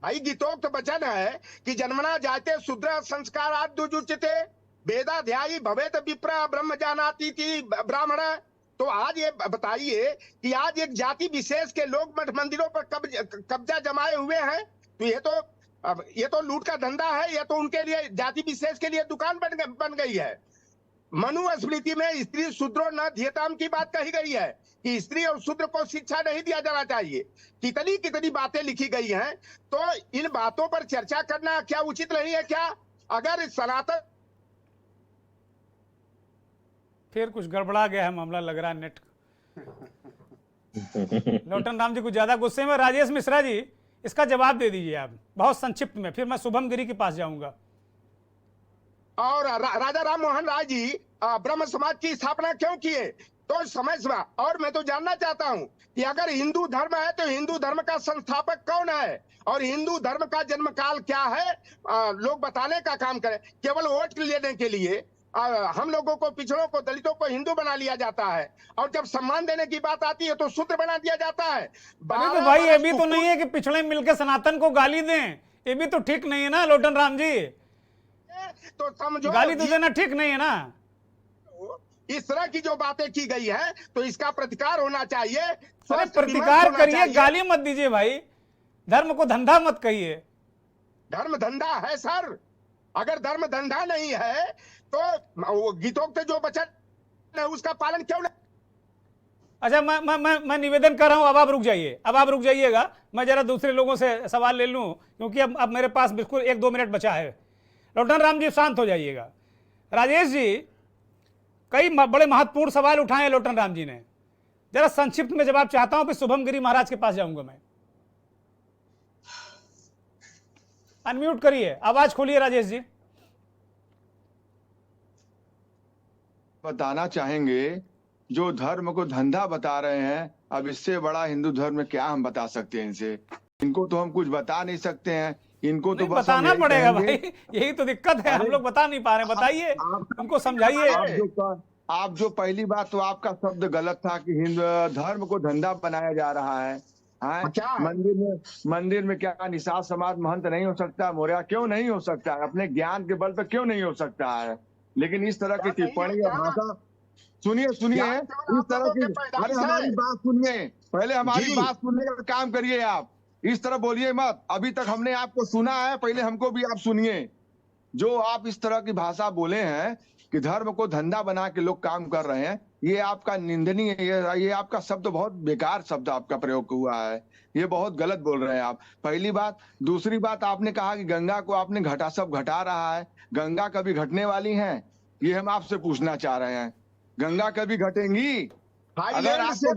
भाई गीतोक्त वचन है कि जन्मना जाते शूद्र संस्कारात् दुजुच्यते वेदाध्यायी भवेत विप्र ब्रह्म जानाति थी ब्राह्मण। तो आज ये बताइए कि आज एक जाति विशेष के लोग मठ मंदिरों पर कब्जा जमाए हुए हैं, तो ये तो लूट का धंधा है, ये तो उनके लिए जाति विशेष के लिए दुकान बन गई है। मनुस्मृति में स्त्री शूद्रो न ध्येताम की बात कही गई है कि स्त्री और शूद्र को शिक्षा नहीं दिया जाना चाहिए। कितनी कितनी बातें लिखी गई हैं, तो इन बातों पर चर्चा करना क्या उचित नहीं है क्या? अगर सनातन फिर कुछ गड़बड़ा गया है मामला, लग रहा है नेट। लोटन राम जी कुछ ज्यादा गुस्से में। राजेश मिश्रा जी इसका जवाब दे दीजिए आप बहुत संक्षिप्त में, फिर मैं शुभम गिरी के पास जाऊंगा। और राजा राम मोहन राय जी ब्रह्म समाज की स्थापना क्यों किए? तो समय और मैं तो जानना चाहता हूं कि अगर हिंदू धर्म है तो हिंदू धर्म का संस्थापक कौन है और हिंदू धर्म का जन्म काल क्या है? लोग बताने का काम करें। केवल वोट लेने के लिए हम लोगों को, पिछड़ों को, दलितों को हिंदू बना लिया जाता है और जब सम्मान देने की बात आती है तो शूद्र बना दिया जाता है। तो भाई ये भी तो नहीं है कि पिछड़े मिलकर सनातन को गाली दें, ये भी तो ठीक नहीं है ना लोटन राम जी। तो समझो, गाली तो देना ठीक नहीं है ना। इस तरह की जो बातें की गई है तो इसका प्रतिकार होना चाहिए। अरे प्रतिकार करिए, गाली मत दीजिए भाई, धर्म को धंधा मत कहिए। धर्म धंधा है सर, अगर धर्म धंधा नहीं है तो गीतोक्त जो वचन है उसका पालन क्यों नहीं? अच्छा मैं निवेदन कर रहा हूं, अब आप रुक जाइए, अब आप रुक जाइएगा, मैं जरा दूसरे लोगों से सवाल ले लूं क्योंकि अब मेरे पास बिल्कुल 1-2 मिनट बचा है। लोटन राम जी शांत हो जाइएगा। राजेश जी कई बड़े महत्वपूर्ण सवाल उठाए हैं लोटन राम जी ने, जरा संक्षिप्त में जवाब चाहता हूं, फिर शुभम गिरी महाराज के पास जाऊंगा मैं। अनम्यूट करिए, आवाज खोलिए राजेश जी। बताना चाहेंगे जो धर्म को धंधा बता रहे हैं, अब इससे बड़ा हिंदू धर्म में क्या हम बता सकते हैं इनसे? इनको तो हम कुछ बता नहीं सकते हैं, इनको तो बस बताना पड़ेगा भाई, यही तो दिक्कत है, हम लोग बता नहीं पा रहे। बताइए, उनको समझाइए। आप जो पहली बात तो आपका शब्द गलत था कि हिंदू धर्म को धंधा बनाया जा रहा है। मंदिर में क्या निषाद समाज महंत नहीं हो सकता? मौर्य क्यों नहीं हो सकता है? अपने ज्ञान के बल पर क्यों नहीं हो सकता है? लेकिन इस तरह की टिप्पणी और भाषा, सुनिए इस तरह की, अरे हमारी बात सुनिए, पहले हमारी बात सुनने का काम करिए। आप इस तरह बोलिए मत, अभी तक हमने आपको सुना है, पहले हमको भी आप सुनिए। जो आप इस तरह की भाषा बोले हैं कि धर्म को धंधा बना के लोग काम कर रहे हैं, ये आपका निंदनीय है। ये आपका शब्द बहुत बेकार शब्द आपका प्रयोग हुआ है, ये बहुत गलत बोल रहे हैं आप, पहली बात। दूसरी बात, आपने कहा कि गंगा को आपने घटा रहा है। गंगा कभी घटने वाली हैं? ये हम आपसे पूछना चाह रहे हैं, गंगा कभी घटेंगी? अगर आपको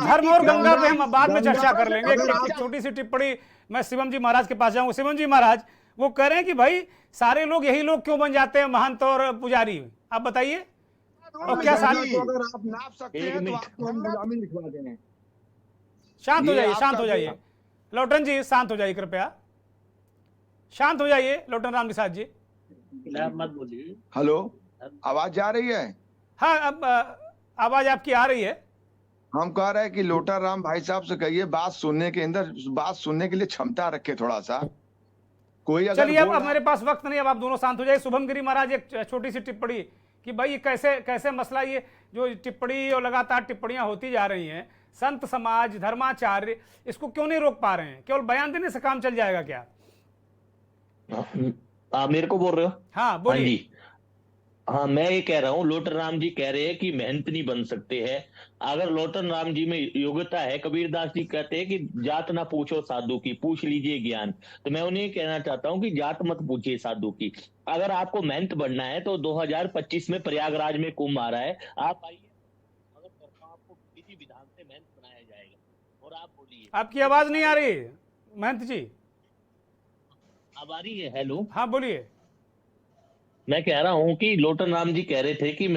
धर्म और गंगा पे हम बाद में चर्चा कर लेंगे। एक छोटी सी टिप्पणी, मैं शिवम जी महाराज के पास जाऊंगा। शिवम जी महाराज वो कह रहे हैं कि भाई सारे लोग यही लोग क्यों बन जाते हैं महंत और पुजारी, आप बताइए। और क्या अगर आप नाप सकते हैं तो आपको हम गुलामी लिखवा दें। शांत हो जाइए, शांत हो जाइए लोटन जी, शांत हो जाइए कृपया, शांत हो जाइए लोटन राम निषाद जी, मत बोलिए। हेलो, आवाज जा रही है? हाँ अब आवाज आपकी आ रही है। हम कह रहे हैं कि लोटा राम भाई साहब से कहिए बात सुनने के अंदर, बात सुनने के लिए क्षमता रखे थोड़ा सा। कोई अगर चलिए, अब मेरे पास वक्त नहीं, अब आप दोनों शांत हो जाइए। शुभम गिरी महाराज एक छोटी सी टिप्पणी कि भाई कैसे मसला, ये जो टिप्पणी और लगातार टिप्पणियां होती जा रही हैं, संत समाज धर्माचार्य इसको क्यों नहीं रोक पा रहे हैं? केवल बयान देने से काम चल जाएगा क्या? आप मेरे को बोल रहे हो? हाँ बोलिए। हाँ, मैं ये कह रहा हूँ, लोटन राम जी कह रहे हैं कि मेहनत नहीं बन सकते हैं। अगर लोटन राम जी में योग्यता है, कबीरदास जी कहते हैं कि जात ना पूछो साधु की, पूछ लीजिए ज्ञान। तो मैं उन्हें कहना चाहता हूँ कि जात मत पूछिए साधु की। अगर आपको मेहनत बढ़ना है तो 2025 में प्रयागराज में कुंभ आ रहा है, आप आइए, अगर आपको किसी विधान से मेहनत बनाया जाएगा। और आप बोलिए। आपकी आवाज नहीं आ रही महंत जी। अब आ रही है? हेलो, हाँ बोलिए। मैं कह रहा हूं कि लोटन राम जी कह रहे थे कि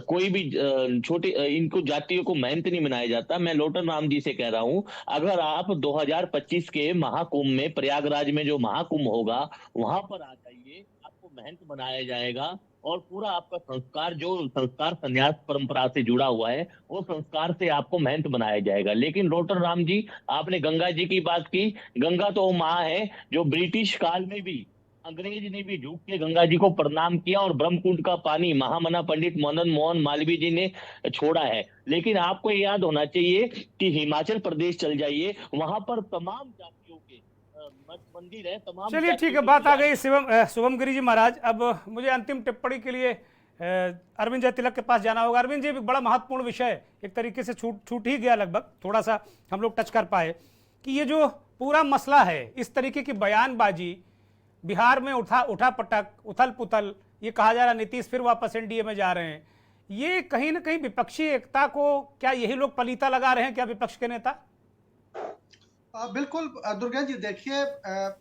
कोई भी छोटे इनको जातियों को मेहनत नहीं बनाया जाता। मैं लोटन राम जी से कह रहा हूं, अगर आप 2025 के महाकुंभ में, प्रयागराज में जो महाकुंभ होगा, वहां पर आ जाइए, आपको मेहनत बनाया जाएगा और पूरा आपका संस्कार, जो संस्कार संन्यास परंपरा से जुड़ा हुआ है, वो संस्कार से आपको मेहनत बनाया जाएगा। लेकिन लोटन राम जी, आपने गंगा जी की बात की। गंगा तो वो माँ है जो ब्रिटिश काल में भी अंग्रेज ने भी झुक के गंगा जी को प्रणाम किया और ब्रह्मकुंड का पानी महामना पंडित मदन मोहन मालवीय जी ने छोड़ा है। लेकिन आपको याद होना चाहिए कि हिमाचल प्रदेश चल जाइए, वहां पर तमाम जातियों के मठ मंदिर है, तमाम। चलिए ठीक है, बात आ गई शुभम गिरी जी महाराज। अब मुझे अंतिम टिप्पणी के लिए अरविंद जय तिलक के पास जाना होगा। अरविंद जी, बड़ा महत्वपूर्ण विषय एक तरीके से छूट ही गया, लगभग थोड़ा सा हम लोग टच कर पाए कि ये जो पूरा मसला है, इस तरीके की बयानबाजी बिहार में उठा पटक, उथल पुथल, ये कहा जा रहा नीतीश फिर वापस एनडीए में जा रहे हैं, ये कहीं ना कहीं विपक्षी एकता को क्या यही लोग पलीता लगा रहे हैं क्या विपक्ष के नेता? बिल्कुल दुर्गेश जी, देखिए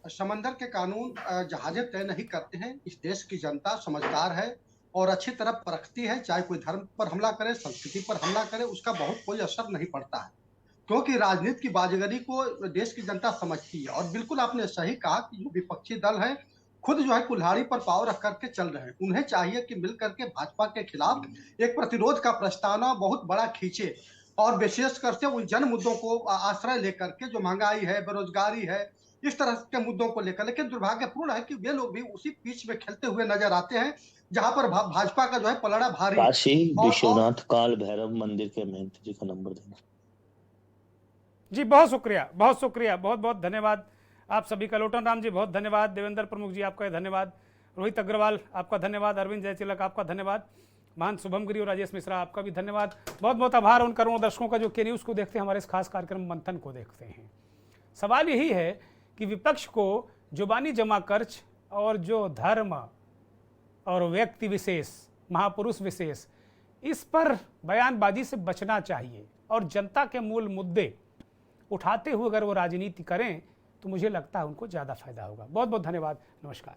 समंदर के कानून जहाजें तय नहीं करते हैं। इस देश की जनता समझदार है और अच्छी तरह परखती है। चाहे कोई धर्म पर हमला करे, संस्कृति पर हमला करे, उसका बहुत कोई असर नहीं पड़ता है, क्योंकि राजनीति की बाजीगरी को देश की जनता समझती है। और बिल्कुल आपने सही कहा कि जो विपक्षी दल है खुद जो है कुल्हाड़ी पर पांव रख करके चल रहे हैं। उन्हें चाहिए कि मिल करके भाजपा के खिलाफ एक प्रतिरोध का प्रस्तावना बहुत बड़ा खींचे और विशेषकर से उन जन मुद्दों को आश्रय लेकर के, जो महंगाई है, बेरोजगारी है, इस तरह के मुद्दों को लेकर। लेकिन दुर्भाग्यपूर्ण है कि वे लोग भी उसी पिच में खेलते हुए नजर आते हैं जहां पर भाजपा का जो है पलड़ा भारी। काशी विश्वनाथ काल भैरव मंदिर के महंत जी का नंबर देना जी। बहुत शुक्रिया, बहुत शुक्रिया, बहुत बहुत धन्यवाद आप सभी का। लोटन राम जी बहुत धन्यवाद, देवेंद्र प्रमुख जी आपका धन्यवाद, रोहित अग्रवाल आपका धन्यवाद, अरविंद जय तिलक आपका धन्यवाद, महान शुभम गिरी और राजेश मिश्रा आपका भी धन्यवाद। बहुत बहुत आभार उन करोड़ों दर्शकों का जो के न्यूज़ को देखते हैं, हमारे इस खास कार्यक्रम मंथन को देखते हैं। सवाल यही है कि विपक्ष को जुबानी जमा खर्च और जो धर्म और व्यक्ति विशेष, महापुरुष विशेष, इस पर बयानबाजी से बचना चाहिए और जनता के मूल मुद्दे उठाते हुए अगर वो राजनीति करें तो मुझे लगता है उनको ज़्यादा फायदा होगा। बहुत बहुत धन्यवाद, नमस्कार।